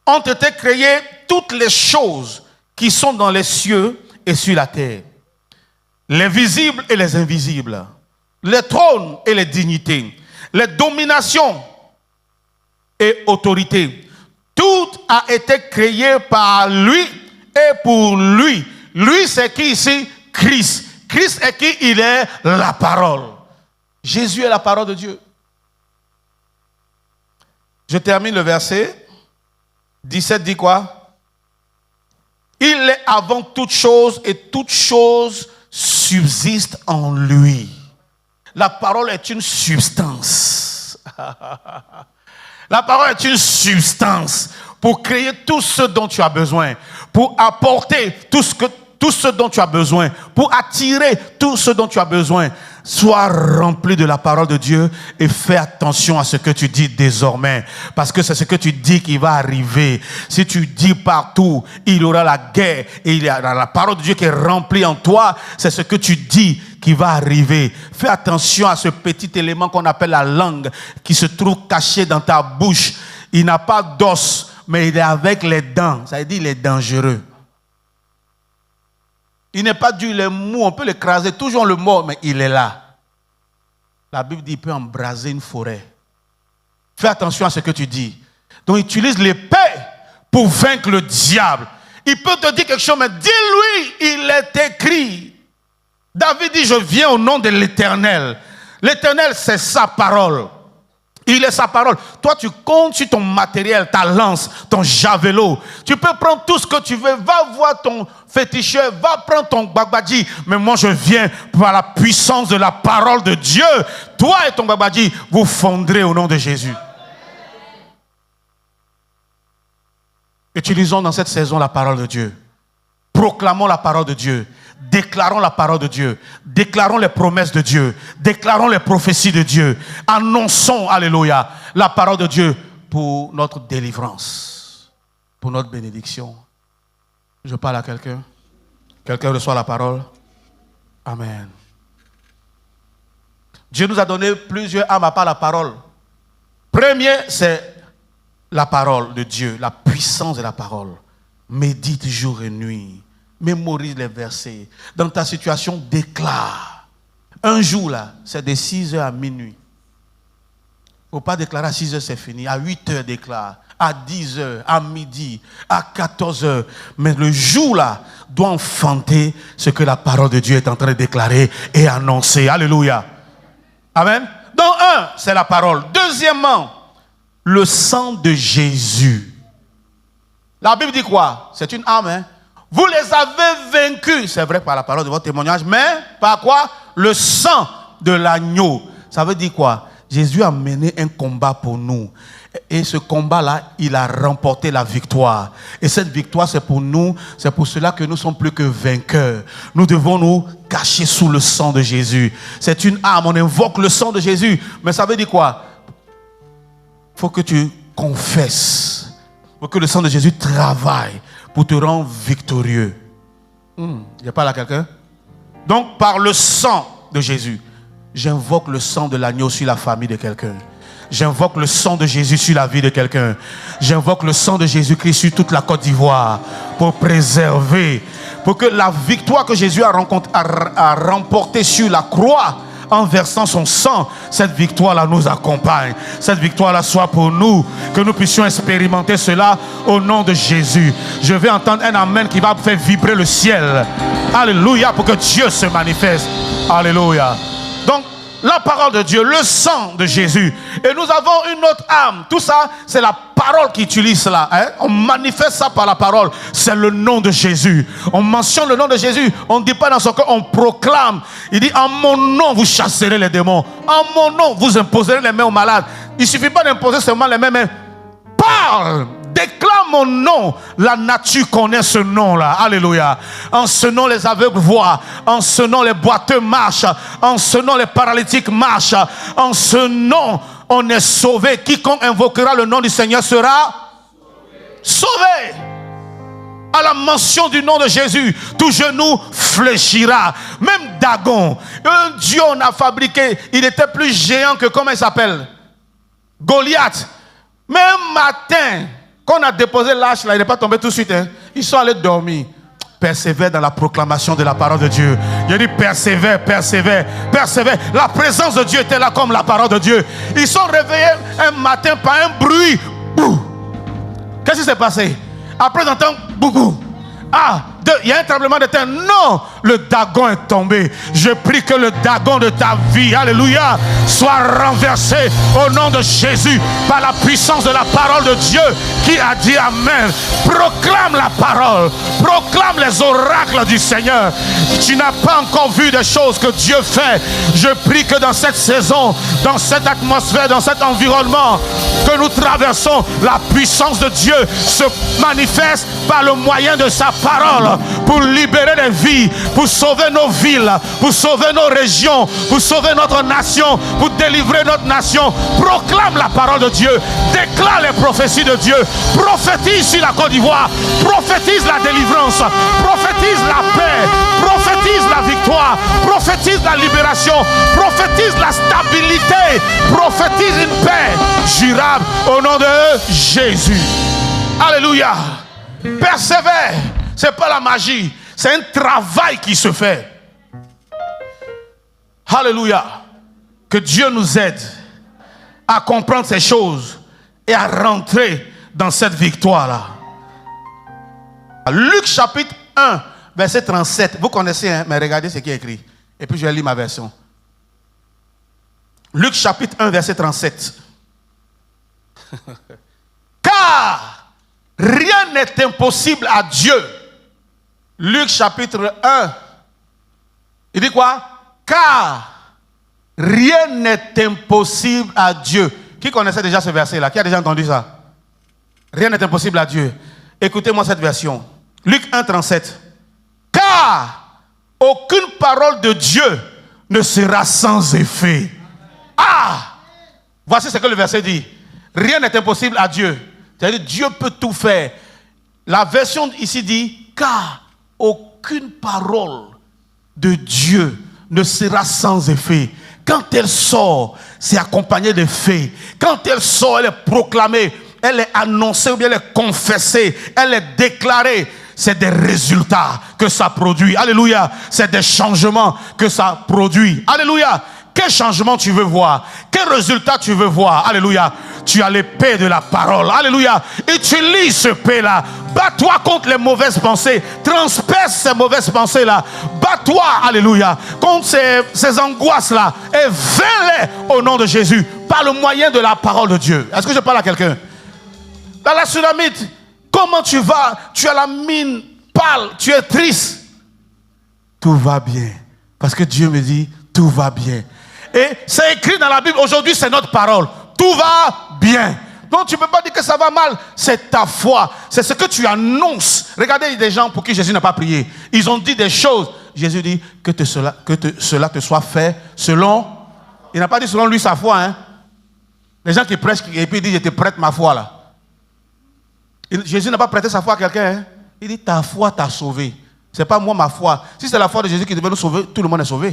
ont été créées toutes les choses qui sont dans les cieux et sur la terre. Les visibles et les invisibles. Les trônes et les dignités. Les dominations et autorités. Tout a été créé par lui et pour lui. Lui, c'est qui ici? Christ. Christ est qui? Il est la parole. Jésus est la parole de Dieu. Je termine le verset. 17 dit quoi? Il est avant toute chose et toute chose subsiste en lui. La parole est une substance. La parole est une substance pour créer tout ce dont tu as besoin, pour apporter tout ce dont tu as besoin, pour attirer tout ce dont tu as besoin. Sois rempli de la parole de Dieu et fais attention à ce que tu dis désormais, parce que c'est ce que tu dis qui va arriver. Si tu dis partout, il y aura la guerre et il y a la parole de Dieu qui est remplie en toi, c'est ce que tu dis qui va arriver. Fais attention à ce petit élément qu'on appelle la langue, qui se trouve caché dans ta bouche. Il n'a pas d'os, mais il est avec les dents. Ça veut dire qu'il est dangereux. Il n'est pas dur, il est mou, on peut l'écraser, toujours le mord, mais il est là. La Bible dit qu'il peut embraser une forêt. Fais attention à ce que tu dis. Donc utilise l'épée pour vaincre le diable. Il peut te dire quelque chose, mais dis-lui, il est écrit. David dit, je viens au nom de l'Éternel. L'Éternel, c'est sa parole. Il est sa parole. Toi, tu comptes sur ton matériel, ta lance, ton javelot. Tu peux prendre tout ce que tu veux. Va voir ton féticheur, va prendre ton babadji. Mais moi, je viens par la puissance de la parole de Dieu. Toi et ton babadji, vous fondrez au nom de Jésus. Utilisons dans cette saison la parole de Dieu. Proclamons la parole de Dieu. Déclarons la parole de Dieu. Déclarons les promesses de Dieu. Déclarons les prophéties de Dieu. Annonçons, alléluia, la parole de Dieu pour notre délivrance, pour notre bénédiction. Je parle à quelqu'un. Quelqu'un reçoit la parole. Amen. Dieu nous a donné plusieurs âmes par la parole. Premier, c'est la parole de Dieu, la puissance de la parole. Médite jour et nuit. Mémorise les versets. Dans ta situation, déclare. Un jour, là, c'est de 6h à minuit. Il ne faut pas déclarer à 6h, c'est fini. À 8h, déclare. À 10h, à midi, à 14h. Mais le jour, là, doit enfanter ce que la parole de Dieu est en train de déclarer et annoncer. Alléluia. Amen. Donc, c'est la parole. Deuxièmement, le sang de Jésus. La Bible dit quoi? C'est une arme, hein? Vous les avez vaincus, c'est vrai par la parole de votre témoignage, mais par quoi? Le sang de l'agneau. Ça veut dire quoi? Jésus a mené un combat pour nous. Et ce combat-là, il a remporté la victoire. Et cette victoire, c'est pour nous, c'est pour cela que nous sommes plus que vainqueurs. Nous devons nous cacher sous le sang de Jésus. C'est une arme, on invoque le sang de Jésus. Mais ça veut dire quoi? Il faut que tu confesses. Il faut que le sang de Jésus travaille pour te rendre victorieux. Il y a pas là quelqu'un? Donc, par le sang de Jésus, j'invoque le sang de l'agneau sur la famille de quelqu'un. J'invoque le sang de Jésus sur la vie de quelqu'un. J'invoque le sang de Jésus-Christ sur toute la Côte d'Ivoire pour préserver, pour que la victoire que Jésus a remportée sur la croix, en versant son sang, cette victoire-là nous accompagne. Cette victoire-là soit pour nous, que nous puissions expérimenter cela au nom de Jésus. Je vais entendre un amen qui va faire vibrer le ciel. Alléluia, pour que Dieu se manifeste. Alléluia. Donc, la parole de Dieu, le sang de Jésus. Et nous avons une autre âme. Tout ça, c'est la parole qui utilise cela. Hein? On manifeste ça par la parole. C'est le nom de Jésus. On mentionne le nom de Jésus. On ne dit pas dans son cœur, on proclame. Il dit, en mon nom, vous chasserez les démons. En mon nom, vous imposerez les mains aux malades. Il ne suffit pas d'imposer seulement les mains, mais parle. Déclare mon nom. La nature connaît ce nom-là. Alléluia. En ce nom, les aveugles voient. En ce nom, les boiteux marchent. En ce nom, les paralytiques marchent. En ce nom, on est sauvé. Quiconque invoquera le nom du Seigneur sera sauvé. À la mention du nom de Jésus, tout genou fléchira. Même Dagon, un Dieu on a fabriqué, il était plus géant que, comment il s'appelle? Goliath. Mais un matin, quand on a déposé l'âge là, il n'est pas tombé tout de suite. Hein. Ils sont allés dormir. Persévère dans la proclamation de la parole de Dieu. Il a dit persévère, persévère, persévère. La présence de Dieu était là comme la parole de Dieu. Ils sont réveillés un matin par un bruit. Qu'est-ce qui s'est passé? Après d'entendre beaucoup. Il y a un tremblement de terre. Non, le Dagon est tombé. Je prie que le Dagon de ta vie, alléluia, soit renversé au nom de Jésus par la puissance de la parole de Dieu qui a dit amen. Proclame la parole, proclame les oracles du Seigneur. Tu n'as pas encore vu des choses que Dieu fait. Je prie que dans cette saison, dans cette atmosphère, dans cet environnement que nous traversons, la puissance de Dieu se manifeste par le moyen de sa parole pour libérer les vies, pour sauver nos villes, pour sauver nos régions, pour sauver notre nation, pour délivrer notre nation. Proclame la parole de Dieu, déclare les prophéties de Dieu, prophétise sur la Côte d'Ivoire, prophétise la délivrance, prophétise la paix, prophétise prophétise la victoire, prophétise la libération, prophétise la stabilité, prophétise une paix durable au nom de Jésus. Alléluia. Persévère. Ce n'est pas la magie, c'est un travail qui se fait. Alléluia. Que Dieu nous aide à comprendre ces choses et à rentrer dans cette victoire-là. Luc chapitre 1, verset 37. Vous connaissez, hein, mais regardez ce qui est écrit. Et puis je vais lire ma version. Luc chapitre 1, verset 37. Car rien n'est impossible à Dieu. Luc chapitre 1. Il dit quoi? Car rien n'est impossible à Dieu. Qui connaissait déjà ce verset-là? Qui a déjà entendu ça? Rien n'est impossible à Dieu. Écoutez-moi cette version. Luc 1, 37. Car aucune parole de Dieu ne sera sans effet. Ah! Voici ce que le verset dit. Rien n'est impossible à Dieu. C'est-à-dire Dieu peut tout faire. La version ici dit, car aucune parole de Dieu ne sera sans effet. Quand elle sort, c'est accompagné de faits. Quand elle sort, elle est proclamée, elle est annoncée ou bien elle est confessée, elle est déclarée. C'est des résultats que ça produit. Alléluia. C'est des changements que ça produit. Alléluia. Quel changement tu veux voir? Quel résultat tu veux voir? Alléluia. Tu as l'épée de la parole. Alléluia. Utilise ce paix-là. Bats-toi contre les mauvaises pensées. Transperce ces mauvaises pensées-là. Bats-toi, alléluia, contre ces angoisses-là. Et vainc-les au nom de Jésus. Par le moyen de la parole de Dieu. Est-ce que je parle à quelqu'un? Dans la Sulamite, comment tu vas? Tu as la mine pâle. Tu es triste. Tout va bien. Parce que Dieu me dit, tout va bien. Et c'est écrit dans la Bible. Aujourd'hui, c'est notre parole. Tout va bien. Donc tu ne peux pas dire que ça va mal. C'est ta foi. C'est ce que tu annonces. Regardez, il y a des gens pour qui Jésus n'a pas prié. Ils ont dit des choses. Jésus dit que cela te soit fait selon... Il n'a pas dit selon lui sa foi. Hein? Les gens qui prêchent et puis ils disent, je te prête ma foi là. Jésus n'a pas prêté sa foi à quelqu'un. Hein? Il dit, ta foi t'a sauvé. Ce n'est pas moi ma foi. Si c'est la foi de Jésus qui devait nous sauver, tout le monde est sauvé.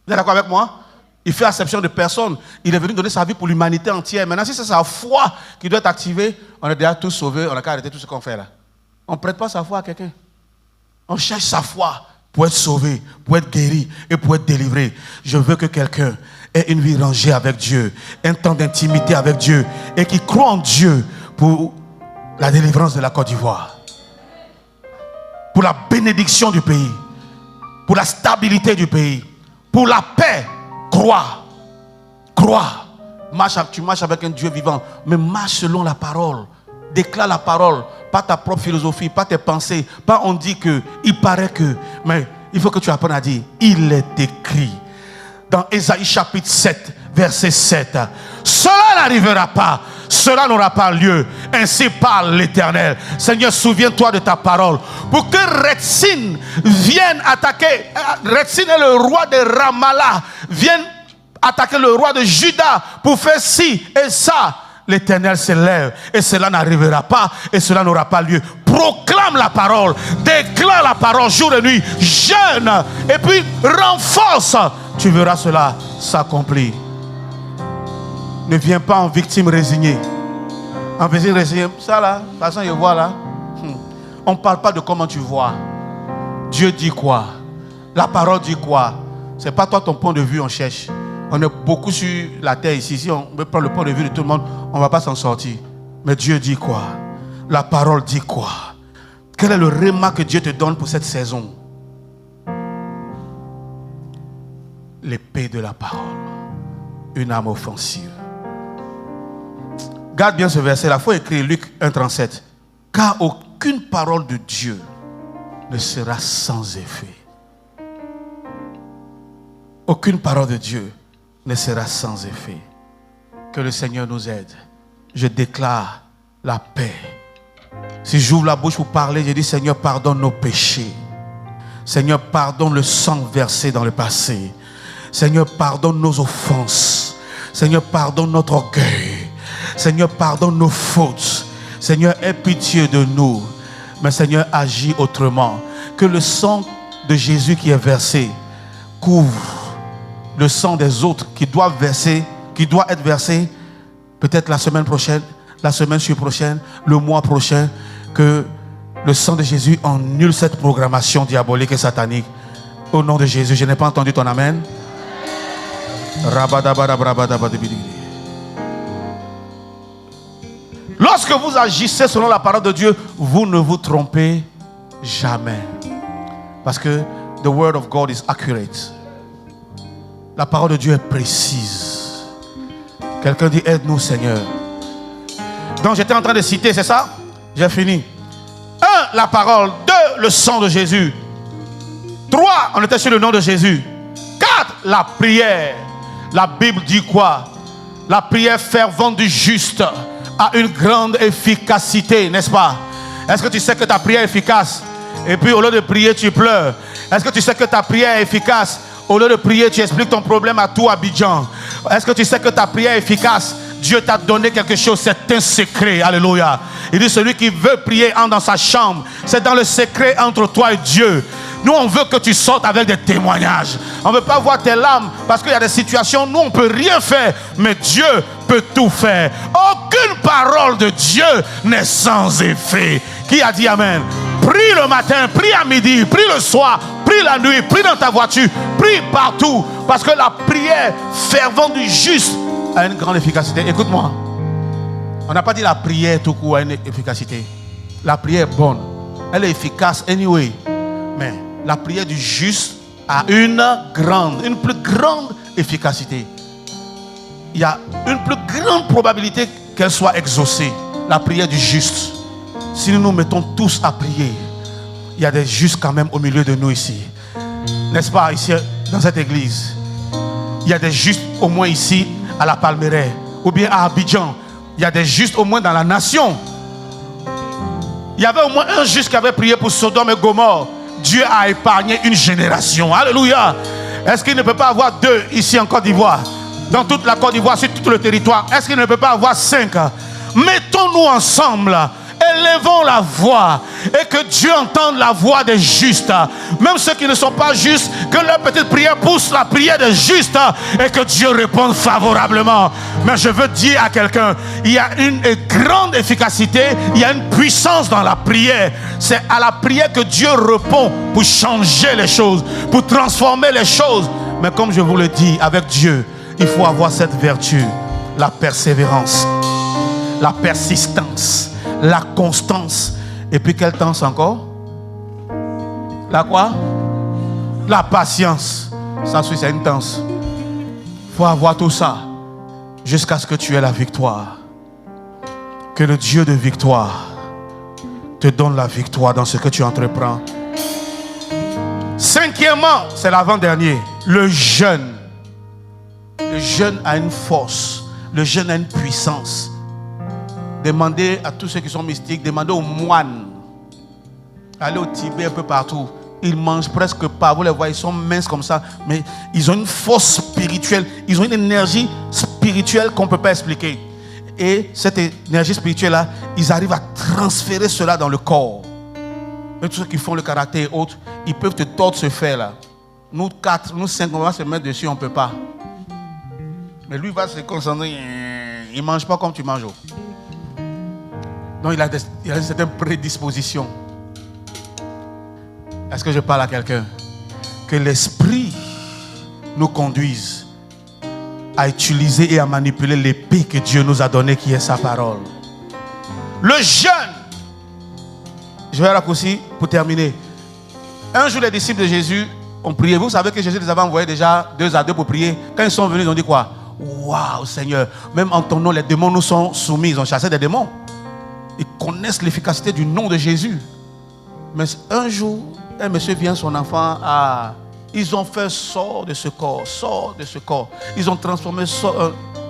Vous êtes d'accord avec moi? Il fait exception de personne. Il est venu donner sa vie pour l'humanité entière. Maintenant, si c'est sa foi qui doit être activée, on est déjà tous sauvés. On n'a qu'à arrêter tout ce qu'on fait là. On ne prête pas sa foi à quelqu'un. On cherche sa foi pour être sauvé, pour être guéri et pour être délivré. Je veux que quelqu'un ait une vie rangée avec Dieu, un temps d'intimité avec Dieu et qui croit en Dieu pour la délivrance de la Côte d'Ivoire, pour la bénédiction du pays, pour la stabilité du pays, pour la paix. Crois, crois. Tu marches avec un Dieu vivant, mais marche selon la parole. Déclare la parole, pas ta propre philosophie, pas tes pensées, pas on dit que, il paraît que, mais il faut que tu apprennes à dire, il est écrit. Dans Ésaïe chapitre 7, verset 7, cela n'arrivera pas, cela n'aura pas lieu, ainsi parle l'Éternel. Seigneur, souviens-toi de ta parole, pour que Retsin vienne attaquer, Retsin est le roi de Ramallah, vienne attaquer le roi de Juda pour faire ci et ça. L'Éternel s'élève et cela n'arrivera pas et cela n'aura pas lieu. Proclame la parole, déclare la parole jour et nuit, jeûne et puis renforce. Tu verras cela s'accomplir. Ne viens pas en victime résignée. En victime résignée, ça là, de toute façon je vois là. On ne parle pas de comment tu vois. Dieu dit quoi? La parole dit quoi? Ce n'est pas toi ton point de vue on cherche. On est beaucoup sur la terre ici. Si on veut prendre le point de vue de tout le monde, on ne va pas s'en sortir. Mais Dieu dit quoi? La parole dit quoi? Quel est le réma que Dieu te donne pour cette saison? L'épée de la parole. Une âme offensive. Garde bien ce verset-là. Il faut écrire Luc 1, 37. Car aucune parole de Dieu ne sera sans effet. Aucune parole de Dieu ne sera sans effet. Que le Seigneur nous aide. Je déclare la paix. Si j'ouvre la bouche pour parler, je dis Seigneur, pardonne nos péchés. Seigneur, pardonne le sang versé dans le passé. Seigneur, pardonne nos offenses. Seigneur, pardonne notre orgueil. Seigneur, pardonne nos fautes. Seigneur, aie pitié de nous. Mais Seigneur, agis autrement. Que le sang de Jésus qui est versé couvre le sang des autres qui doit être versé peut-être la semaine prochaine, la semaine prochaine, le mois prochain, que le sang de Jésus annule cette programmation diabolique et satanique. Au nom de Jésus, je n'ai pas entendu ton amen. Lorsque vous agissez selon la parole de Dieu, vous ne vous trompez jamais. Parce que the word of God is accurate. La parole de Dieu est précise. Quelqu'un dit, aide-nous Seigneur. Donc j'étais en train de citer, c'est ça? J'ai fini. 1, la parole. 2, le sang de Jésus. 3, on était sur le nom de Jésus. 4, la prière. La Bible dit quoi? La prière fervente du juste a une grande efficacité, n'est-ce pas? Est-ce que tu sais que ta prière est efficace? Et puis au lieu de prier, tu pleures. Est-ce que tu sais que ta prière est efficace? Au lieu de prier, tu expliques ton problème à tout Abidjan. Est-ce que tu sais que ta prière est efficace? Dieu t'a donné quelque chose, c'est un secret. Alléluia. Il dit, celui qui veut prier entre dans sa chambre. C'est dans le secret entre toi et Dieu. Nous, on veut que tu sortes avec des témoignages. On ne veut pas voir tes larmes parce qu'il y a des situations, nous, on ne peut rien faire. Mais Dieu peut tout faire. Aucune parole de Dieu n'est sans effet. Qui a dit amen? Prie le matin, prie à midi, prie le soir, prie la nuit, prie dans ta voiture, prie partout. Parce que la prière fervente du juste a une grande efficacité. Écoute-moi. On n'a pas dit la prière tout court a une efficacité. La prière est bonne. Elle est efficace anyway. Mais la prière du juste a une plus grande efficacité. Il y a une plus grande probabilité qu'elle soit exaucée. La prière du juste. Si nous nous mettons tous à prier, il y a des justes quand même au milieu de nous ici. N'est-ce pas, ici, dans cette église? Il y a des justes au moins ici, à la Palmeraie, ou bien à Abidjan. Il y a des justes au moins dans la nation. Il y avait au moins un juste qui avait prié pour Sodome et Gomorrhe. Dieu a épargné une génération. Alléluia. Est-ce qu'il ne peut pas avoir 2 ici en Côte d'Ivoire? Dans toute la Côte d'Ivoire, sur tout le territoire. Est-ce qu'il ne peut pas avoir 5? Mettons-nous ensemble. Élevons la voix et que Dieu entende la voix des justes. Même ceux qui ne sont pas justes, que leur petite prière pousse la prière des justes et que Dieu réponde favorablement. Mais je veux dire à quelqu'un, il y a une grande efficacité, il y a une puissance dans la prière. C'est à la prière que Dieu répond pour changer les choses, pour transformer les choses. Mais comme je vous le dis, avec Dieu, il faut avoir cette vertu, la persévérance, la persistance, la constance. Et puis quelle tense encore? La quoi? La patience. Ça c'est une tense. Il faut avoir tout ça jusqu'à ce que tu aies la victoire. Que le Dieu de victoire te donne la victoire dans ce que tu entreprends. 5e, c'est l'avant-dernier, le jeûne. Le jeûne a une force. Le jeûne a une puissance. Demandez à tous ceux qui sont mystiques, demandez aux moines. Allez au Tibet, un peu partout. Ils mangent presque pas. Vous les voyez, ils sont minces comme ça. Mais ils ont une force spirituelle. Ils ont une énergie spirituelle qu'on ne peut pas expliquer. Et cette énergie spirituelle-là, ils arrivent à transférer cela dans le corps. Même tous ceux qui font le karaté et autres, ils peuvent te tordre ce fer-là. Nous 4, nous 5, on va se mettre dessus, on ne peut pas. Mais lui va se concentrer. Il ne mange pas comme tu manges. Donc il a une certaine prédisposition. Est-ce que je parle à quelqu'un? Que l'esprit nous conduise à utiliser et à manipuler l'épée que Dieu nous a donnée, qui est sa parole. Le jeûne. Je vais raccourcir pour terminer. Un jour, les disciples de Jésus ont prié. Vous savez que Jésus les avait envoyés déjà 2 à 2 pour prier. Quand ils sont venus, ils ont dit quoi? Waouh, Seigneur, même en ton nom, les démons nous sont soumis. Ils ont chassé des démons. Ils connaissent l'efficacité du nom de Jésus. Mais un jour, un monsieur vient, son enfant, ils ont fait sort de ce corps, sort de ce corps. Ils ont transformé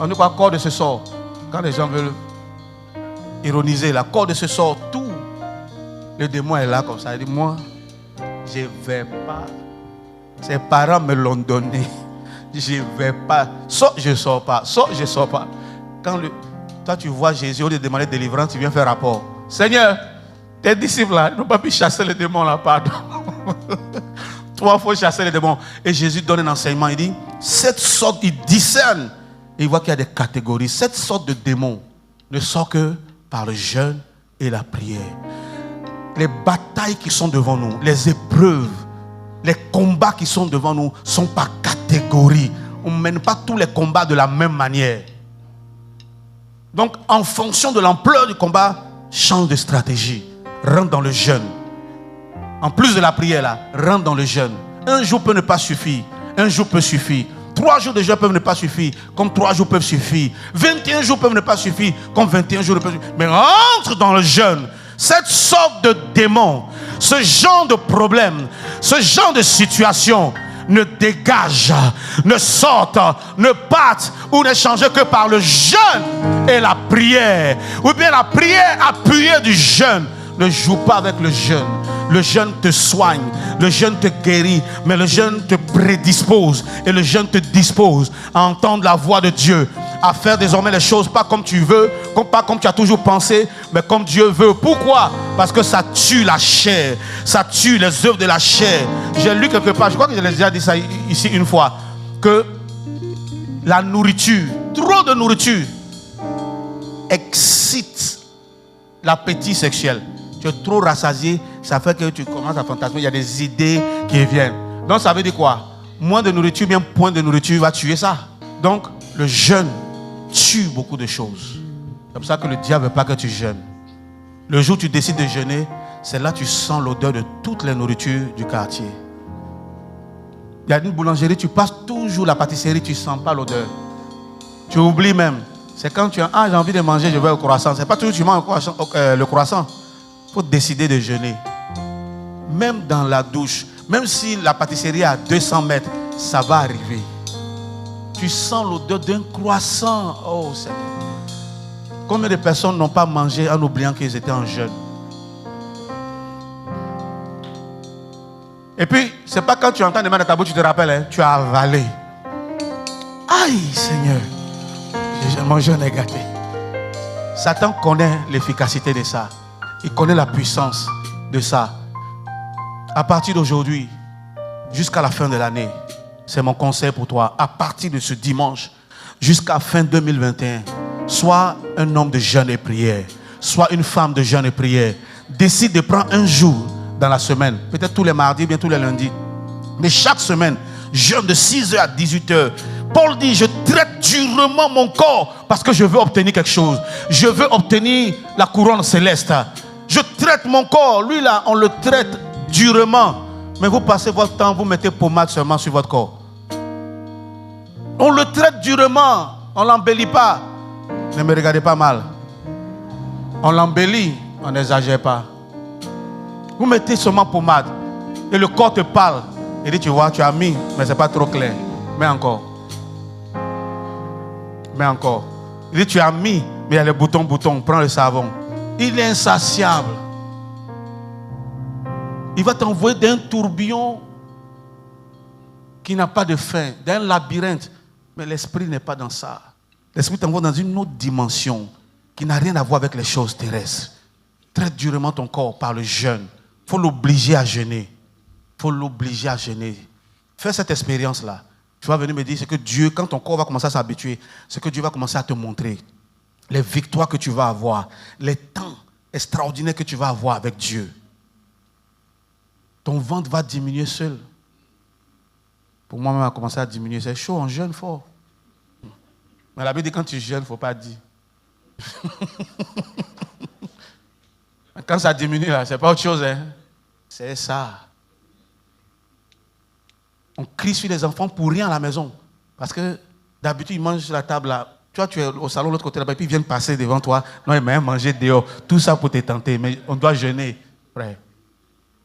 en quoi, corps de ce sort. Quand les gens veulent ironiser, la corps de ce sort, tout. Le démon est là comme ça. Il dit, moi, je ne vais pas. Ses parents me l'ont donné. Je ne vais pas. Soit je ne sors pas. Soit je ne sors pas. Quand toi, tu vois Jésus, au lieu de demander délivrance, tu viens faire rapport. Seigneur, tes disciples là, ils n'ont pas pu chasser le démon là, pardon. 3 fois chasser les démons. Et Jésus donne un enseignement. Il dit, cette sorte, il discerne. Et il voit qu'il y a des catégories. Cette sorte de démon ne sort que par le jeûne et la prière. Les batailles qui sont devant nous, les épreuves, les combats qui sont devant nous sont par catégorie. On ne mène pas tous les combats de la même manière. Donc, en fonction de l'ampleur du combat, change de stratégie. Rentre dans le jeûne. En plus de la prière, là, rentre dans le jeûne. Un jour peut ne pas suffire. Un jour peut suffire. 3 jours de jeûne peuvent ne pas suffire, comme 3 jours peuvent suffire. 21 jours peuvent ne pas suffire, comme 21 jours ne peuvent suffire. Mais rentre dans le jeûne. Cette sorte de démon, ce genre de problème, ce genre de situation ne dégage, ne sorte, ne parte ou ne change que par le jeûne et la prière. Ou bien la prière appuyée du jeûne. Ne joue pas avec le jeûne. Le jeûne te soigne, le jeûne te guérit, mais le jeûne te prédispose et le jeûne te dispose à entendre la voix de Dieu, à faire désormais les choses pas comme tu veux, pas comme tu as toujours pensé, mais comme Dieu veut. Pourquoi? Parce que ça tue la chair, ça tue les œuvres de la chair. J'ai lu quelque part, je crois que je l'ai déjà dit ça ici une fois, que la nourriture, trop de nourriture, excite l'appétit sexuel. Tu es trop rassasié, ça fait que tu commences à fantasmer, il y a des idées qui viennent. Donc ça veut dire quoi? Moins de nourriture, bien point de nourriture va tuer ça. Donc le jeûne tue beaucoup de choses. C'est pour ça que le diable ne veut pas que tu jeûnes. Le jour où tu décides de jeûner, c'est là que tu sens l'odeur de toutes les nourritures du quartier. Il y a une boulangerie, tu passes toujours la pâtisserie, tu ne sens pas l'odeur. Tu oublies même. C'est quand tu as j'ai envie de manger, je vais au croissant. C'est pas toujours tu manges le croissant. Il faut décider de jeûner. Même dans la douche, même si la pâtisserie est à 200 mètres, ça va arriver. Tu sens l'odeur d'un croissant. Oh Seigneur. Combien de personnes n'ont pas mangé en oubliant qu'ils étaient en jeûne? Et puis, c'est pas quand tu entends des mains dans ta bouche, tu te rappelles, hein, tu as avalé. Aïe Seigneur, mon jeûne est gâté. Satan connaît l'efficacité de ça. Il connaît la puissance de ça. À partir d'aujourd'hui, jusqu'à la fin de l'année, c'est mon conseil pour toi. À partir de ce dimanche, jusqu'à fin 2021, sois un homme de jeûne et prière. Sois une femme de jeûne et prière. Décide de prendre un jour dans la semaine. Peut-être tous les mardis, bien tous les lundis. Mais chaque semaine, jeûne de 6h à 18h. Paul dit, je traite durement mon corps parce que je veux obtenir quelque chose. Je veux obtenir la couronne céleste. Je traite mon corps. Lui là, on le traite durement. Mais vous passez votre temps, vous mettez pommade seulement sur votre corps. On le traite durement. On ne l'embellit pas. Ne me regardez pas mal. On l'embellit, on n'exagère pas. Vous mettez seulement pommade. Et le corps te parle. Il dit, tu vois, tu as mis, mais ce n'est pas trop clair. Mets encore. Mets encore. Il dit, tu as mis, mais il y a les boutons. Prends le savon. Il est insatiable. Il va t'envoyer d'un tourbillon qui n'a pas de fin, d'un labyrinthe. Mais l'esprit n'est pas dans ça. L'esprit t'envoie dans une autre dimension qui n'a rien à voir avec les choses terrestres. Traite durement ton corps par le jeûne. Il faut l'obliger à jeûner. Il faut l'obliger à jeûner. Fais cette expérience-là. Tu vas venir me dire, c'est que Dieu, quand ton corps va commencer à s'habituer, c'est que Dieu va commencer à te montrer les victoires que tu vas avoir, les temps extraordinaires que tu vas avoir avec Dieu. Ton ventre va diminuer seul. Pour moi-même, a commencé à diminuer. C'est chaud, on jeûne fort. Mais la Bible dit, quand tu jeûnes, il ne faut pas dire. Quand ça diminue, ce n'est pas autre chose. Hein? C'est ça. On crie sur les enfants pour rien à la maison. Parce que d'habitude, ils mangent sur la table là. Toi, tu es au salon, l'autre côté là-bas, et puis ils viennent passer devant toi. Non, ils viennent manger dehors. Tout ça pour te tenter. Mais on doit jeûner, frère.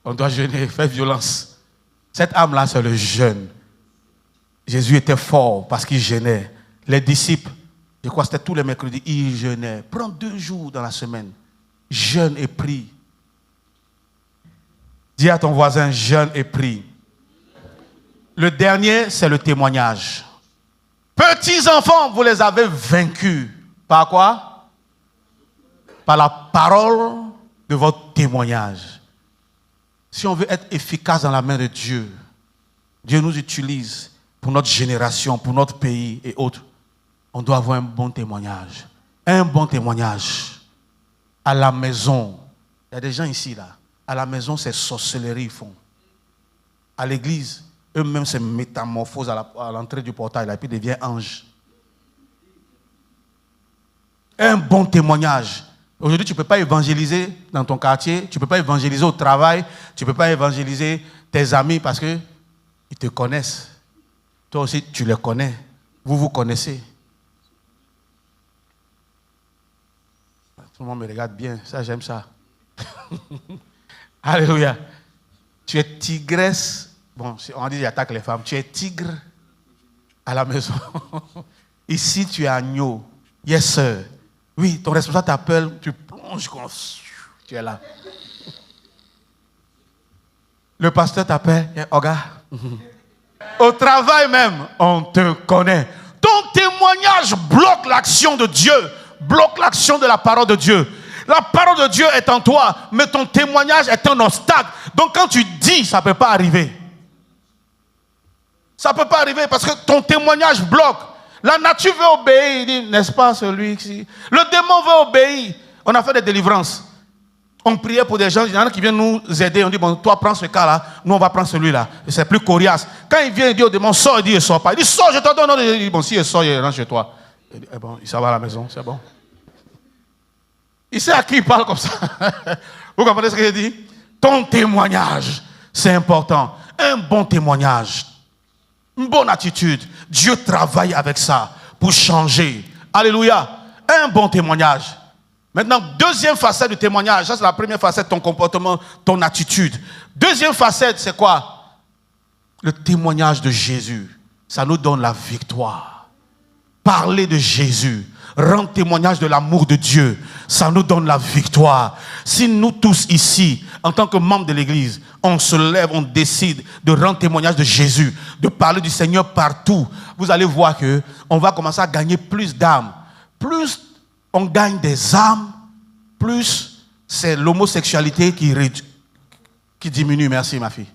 On doit jeûner, faire violence. Cette âme-là, c'est le jeûne. Jésus était fort parce qu'il jeûnait. Les disciples, je crois que c'était tous les mercredis, ils jeûnaient. Prends 2 jours dans la semaine. Jeûne et prie. Dis à ton voisin, jeûne et prie. Le dernier, c'est le témoignage. Petits enfants, vous les avez vaincus. Par quoi? Par la parole de votre témoignage. Si on veut être efficace dans la main de Dieu, Dieu nous utilise pour notre génération, pour notre pays et autres. On doit avoir un bon témoignage. Un bon témoignage. À la maison, il y a des gens ici, là. À la maison, c'est sorcellerie, ils font. À l'église, eux-mêmes se métamorphosent à l'entrée du portail, là, et puis deviennent anges. Un bon témoignage. Aujourd'hui, tu ne peux pas évangéliser dans ton quartier, tu ne peux pas évangéliser au travail, tu ne peux pas évangéliser tes amis parce qu'ils te connaissent. Toi aussi, tu les connais. Vous vous connaissez. Tout le monde me regarde bien. Ça, j'aime ça. Alléluia. Tu es tigresse. Bon, on dit j'attaque les femmes. Tu es tigre à la maison. Ici, tu es agneau. Yes, sir. Oui, ton responsable t'appelle. Tu plonges comme tu es là. Le pasteur t'appelle. Oh, gars. Au travail même, on te connaît. Ton témoignage bloque l'action de Dieu. Bloque l'action de la parole de Dieu. La parole de Dieu est en toi, mais ton témoignage est un obstacle. Donc quand tu dis, ça ne peut pas arriver. Ça ne peut pas arriver parce que ton témoignage bloque. La nature veut obéir, il dit, n'est-ce pas celui-ci? Le démon veut obéir. On a fait des délivrances. On priait pour des gens, il y en a qui viennent nous aider. On dit, bon, toi prends ce cas-là, nous on va prendre celui-là. C'est plus coriace. Quand il vient, il dit au démon, sors, il dit, il ne sort pas. Il dit, sors, je te donne. Il dit, bon, si il sort, il rentre chez toi. Il dit, bon, il s'en va à la maison, c'est bon. Il sait à qui il parle comme ça. Vous comprenez ce que je dis? Ton témoignage, c'est important. Un bon témoignage. Une bonne attitude. Dieu travaille avec ça pour changer. Alléluia. Un bon témoignage. Maintenant, deuxième facette du témoignage. Ça, c'est la première facette, ton comportement, ton attitude. Deuxième facette, c'est quoi? Le témoignage de Jésus. Ça nous donne la victoire. Parler de Jésus. Rendre témoignage de l'amour de Dieu. Ça nous donne la victoire. Si nous tous ici, en tant que membres de l'Église, on se lève, on décide de rendre témoignage de Jésus, de parler du Seigneur partout, vous allez voir qu'on va commencer à gagner plus d'âmes. Plus on gagne des âmes, plus c'est l'homosexualité qui diminue. Merci ma fille.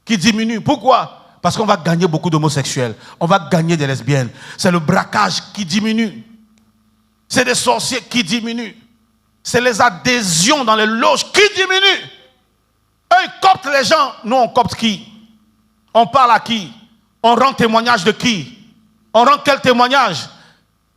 Qui diminue. Pourquoi? Parce qu'on va gagner beaucoup d'homosexuels. On va gagner des lesbiennes. C'est le braquage qui diminue. C'est des sorciers qui diminuent. C'est les adhésions dans les loges qui diminuent. Eux, ils coptent les gens. Nous, on copte qui? On parle à qui? On rend témoignage de qui? On rend quel témoignage?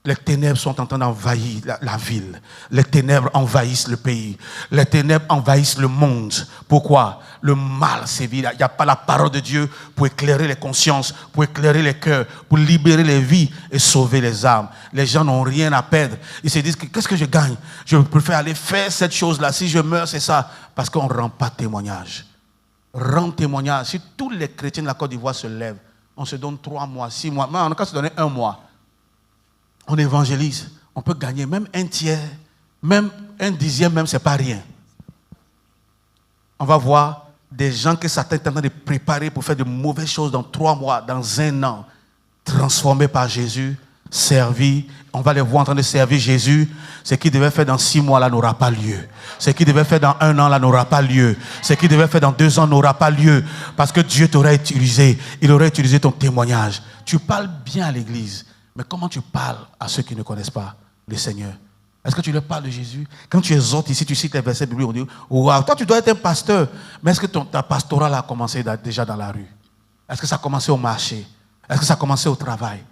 Les ténèbres sont en train d'envahir la ville. Les ténèbres envahissent le pays. Les ténèbres envahissent le monde. Pourquoi? Le mal sévit. Il n'y a pas la parole de Dieu pour éclairer les consciences, pour éclairer les cœurs, pour libérer les vies et sauver les âmes. Les gens n'ont rien à perdre. Ils se disent, qu'est-ce que je gagne? Je préfère aller faire cette chose-là. Si je meurs, c'est ça. Parce qu'on ne rend pas témoignage. Rendre témoignage. Si tous les chrétiens de la Côte d'Ivoire se lèvent, on se donne 3 mois, 6 mois. Mais on a qu'à se donner 1 mois. On évangélise, on peut gagner même 1/3, même 1/10, même c'est pas rien. On va voir des gens que Satan est en train de préparer pour faire de mauvaises choses dans 3 mois, dans 1 an, transformés par Jésus, servis. On va les voir en train de servir Jésus. Ce qu'il devait faire dans 6 mois là n'aura pas lieu. Ce qu'il devait faire dans 1 an là n'aura pas lieu. Ce qu'il devait faire dans 2 ans n'aura pas lieu. Parce que Dieu t'aurait utilisé. Il aurait utilisé ton témoignage. Tu parles bien à l'église. Mais comment tu parles à ceux qui ne connaissent pas le Seigneur? Est-ce que tu leur parles de Jésus? Quand tu exhortes ici, tu cites les versets bibliques, on dit, waouh, toi tu dois être un pasteur. Mais est-ce que ta pastoral a commencé déjà dans la rue? Est-ce que ça a commencé au marché? Est-ce que ça a commencé au travail?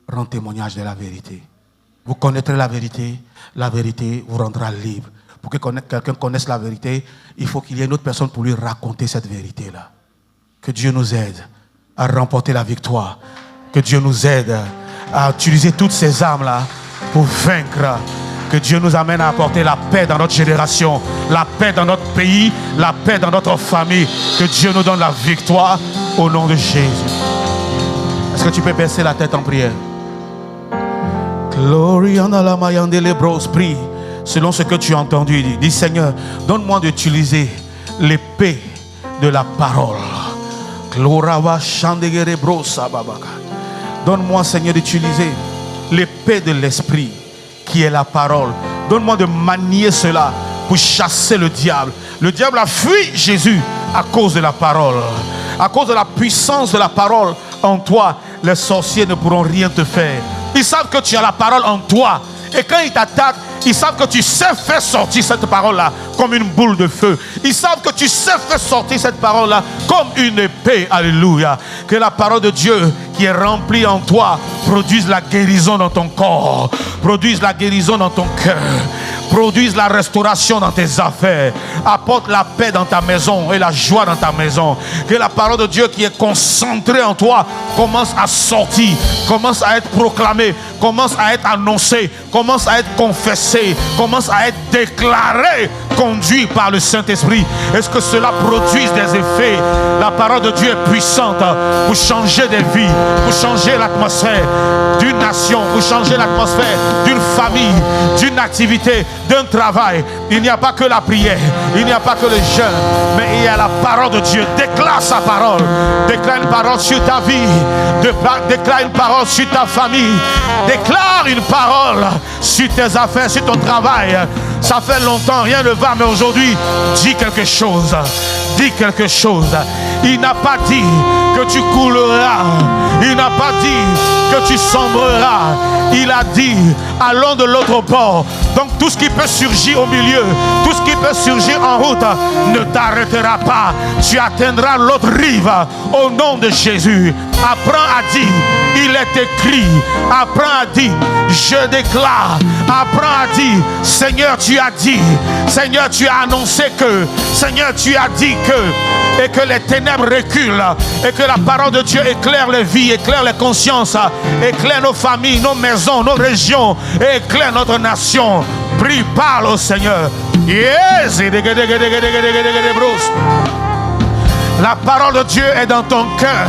Rends témoignage de la vérité. Vous connaîtrez la vérité vous rendra libre. Pour que quelqu'un connaisse la vérité, il faut qu'il y ait une autre personne pour lui raconter cette vérité-là. Que Dieu nous aide à remporter la victoire. Que Dieu nous aide à utiliser toutes ces armes-là pour vaincre. Que Dieu nous amène à apporter la paix dans notre génération, la paix dans notre pays, la paix dans notre famille. Que Dieu nous donne la victoire au nom de Jésus. Est-ce que tu peux baisser la tête en prière? Glory en la mayande les bros, prie selon ce que tu as entendu. Dis Seigneur, donne-moi d'utiliser l'épée de la parole. Glorava chandegere bros sababaka. Donne-moi, Seigneur, d'utiliser l'épée de l'esprit qui est la parole. Donne-moi de manier cela pour chasser le diable. Le diable a fui Jésus à cause de la parole. À cause de la puissance de la parole en toi, les sorciers ne pourront rien te faire. Ils savent que tu as la parole en toi. Et quand ils t'attaquent, ils savent que tu sais faire sortir cette parole-là comme une boule de feu. Ils savent que tu sais faire sortir cette parole-là comme une épée. Alléluia. Que la parole de Dieu qui est remplie en toi produise la guérison dans ton corps, produise la guérison dans ton cœur, produise la restauration dans tes affaires, apporte la paix dans ta maison et la joie dans ta maison. Que la parole de Dieu qui est concentrée en toi commence à sortir, commence à être proclamée, commence à être annoncée, commence à être confessée, commence à être déclarée, conduit par le Saint-Esprit. Est-ce que cela produise des effets? La parole de Dieu est puissante pour changer des vies, pour changer l'atmosphère d'une nation, pour changer l'atmosphère d'une famille, d'une activité, d'un travail. Il n'y a pas que la prière, il n'y a pas que le jeûne, mais il y a la parole de Dieu. Déclare sa parole, déclare une parole sur ta vie, déclare une parole sur ta famille, déclare une parole sur tes affaires, sur ton travail. Ça fait longtemps, rien ne va, mais aujourd'hui, dis quelque chose. Dis quelque chose. Il n'a pas dit que tu couleras. Il n'a pas dit que tu sombreras. Il a dit, allons de l'autre bord. Donc tout ce qui peut surgir au milieu, tout ce qui peut surgir en route, ne t'arrêtera pas. Tu atteindras l'autre rive au nom de Jésus. Apprends à dire, il est écrit. Apprends à dire, je déclare. Apprends à dire, Seigneur, tu as dit. Seigneur, tu as annoncé que. Seigneur, tu as dit que. Et que les ténèbres reculent. Et que la parole de Dieu éclaire les vies, éclaire les consciences, éclaire nos familles, nos maisons, nos régions, et éclaire notre nation. Prie, parle au Seigneur. Yes. La parole de Dieu est dans ton cœur.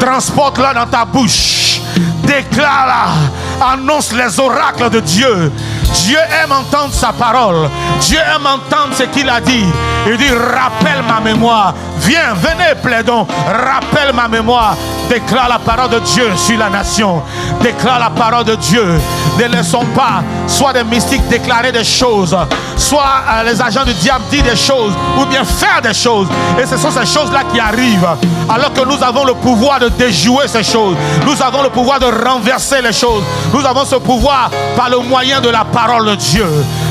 Transporte-la dans ta bouche. Déclare-la. Annonce les oracles de Dieu. Dieu aime entendre sa parole. Dieu aime entendre ce qu'il a dit. Il dit, rappelle ma mémoire. Viens, venez, plaidons. Rappelle ma mémoire. Déclare la parole de Dieu sur la nation. Déclare la parole de Dieu. Ne laissons pas soit des mystiques déclarer des choses, soit les agents du diable dire des choses, ou bien faire des choses. Et ce sont ces choses-là qui arrivent. Alors que nous avons le pouvoir de déjouer ces choses. Nous avons le pouvoir de renverser les choses. Nous avons ce pouvoir par le moyen de la parole de Dieu,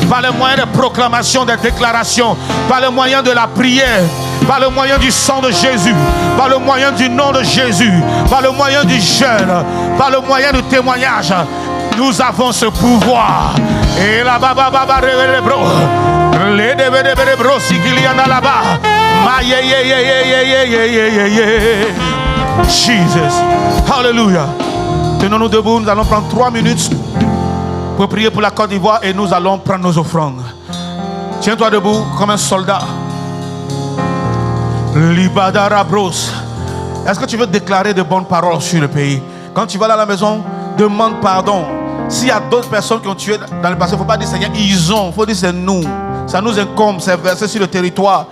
par le moyen de proclamation, des déclarations, par le moyen de la prière, par le moyen du sang de Jésus, par le moyen du nom de Jésus, par le moyen du jeûne, par le moyen du témoignage. Nous avons ce pouvoir. Et là baba baba bro, les bro si qu'il y en a là-bas. Jesus, hallelujah. Tenons-nous debout. Nous allons prendre 3 minutes pour prier pour la Côte d'Ivoire et nous allons prendre nos offrandes. Tiens-toi debout comme un soldat. Libadara bros. Est-ce que tu veux déclarer de bonnes paroles sur le pays? Quand tu vas à la maison, demande pardon. S'il y a d'autres personnes qui ont tué dans le passé, il ne faut pas dire Seigneur, ils ont. Il faut dire c'est nous. Ça nous incombe, c'est versé sur le territoire.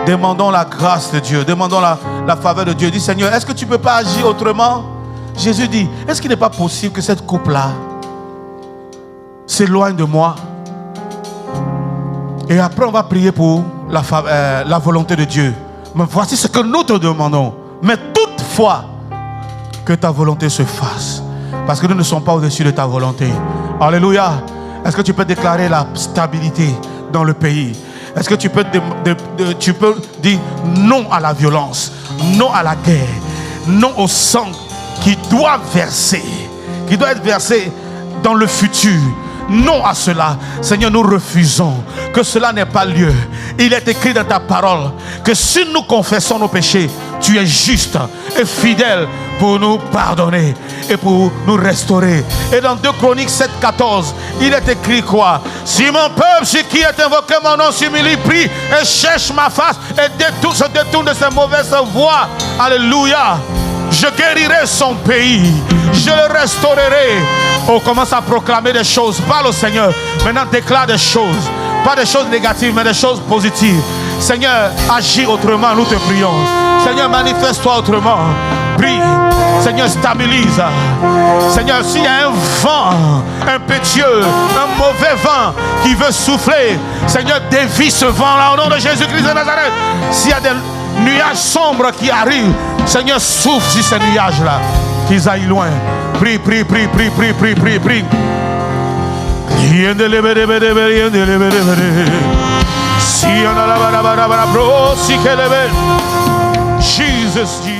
Demandons la grâce de Dieu. Demandons la faveur de Dieu. Dis Seigneur, est-ce que tu ne peux pas agir autrement? Jésus dit, est-ce qu'il n'est pas possible que cette coupe-là s'éloigne de moi? Et après on va prier pour la volonté de Dieu. Mais voici ce que nous te demandons. Mais toutefois, que ta volonté se fasse. Parce que nous ne sommes pas au-dessus de ta volonté. Alléluia. Est-ce que tu peux déclarer la stabilité dans le pays? Est-ce que tu peux dire non à la violence, non à la guerre, non au sang qui doit être versé dans le futur? Non à cela. Seigneur, nous refusons que cela n'ait pas lieu. Il est écrit dans ta parole que si nous confessons nos péchés, tu es juste et fidèle pour nous pardonner et pour nous restaurer. Et dans 2 Chroniques 7,14, il est écrit quoi? Si mon peuple, sur qui est invoqué mon nom, s'humilie, prie et cherche ma face et se détourne de ses mauvaises voies. Alléluia. Je guérirai son pays. Je le restaurerai. Oh, commence à proclamer des choses. Parle au Seigneur. Maintenant, déclare des choses. Pas des choses négatives, mais des choses positives. Seigneur, agis autrement, nous te prions. Seigneur, manifeste-toi autrement. Prie. Seigneur, stabilise. Seigneur, s'il y a un vent impétueux, un mauvais vent qui veut souffler, Seigneur, dévie ce vent-là au nom de Jésus-Christ de Nazareth. S'il y a nuages sombres qui arrivent, Seigneur, souffle sur ces nuages-là, qu'ils aillent loin. Prie, prie, prie, prie, prie, prie, prie, prie. Jesus, Jesus.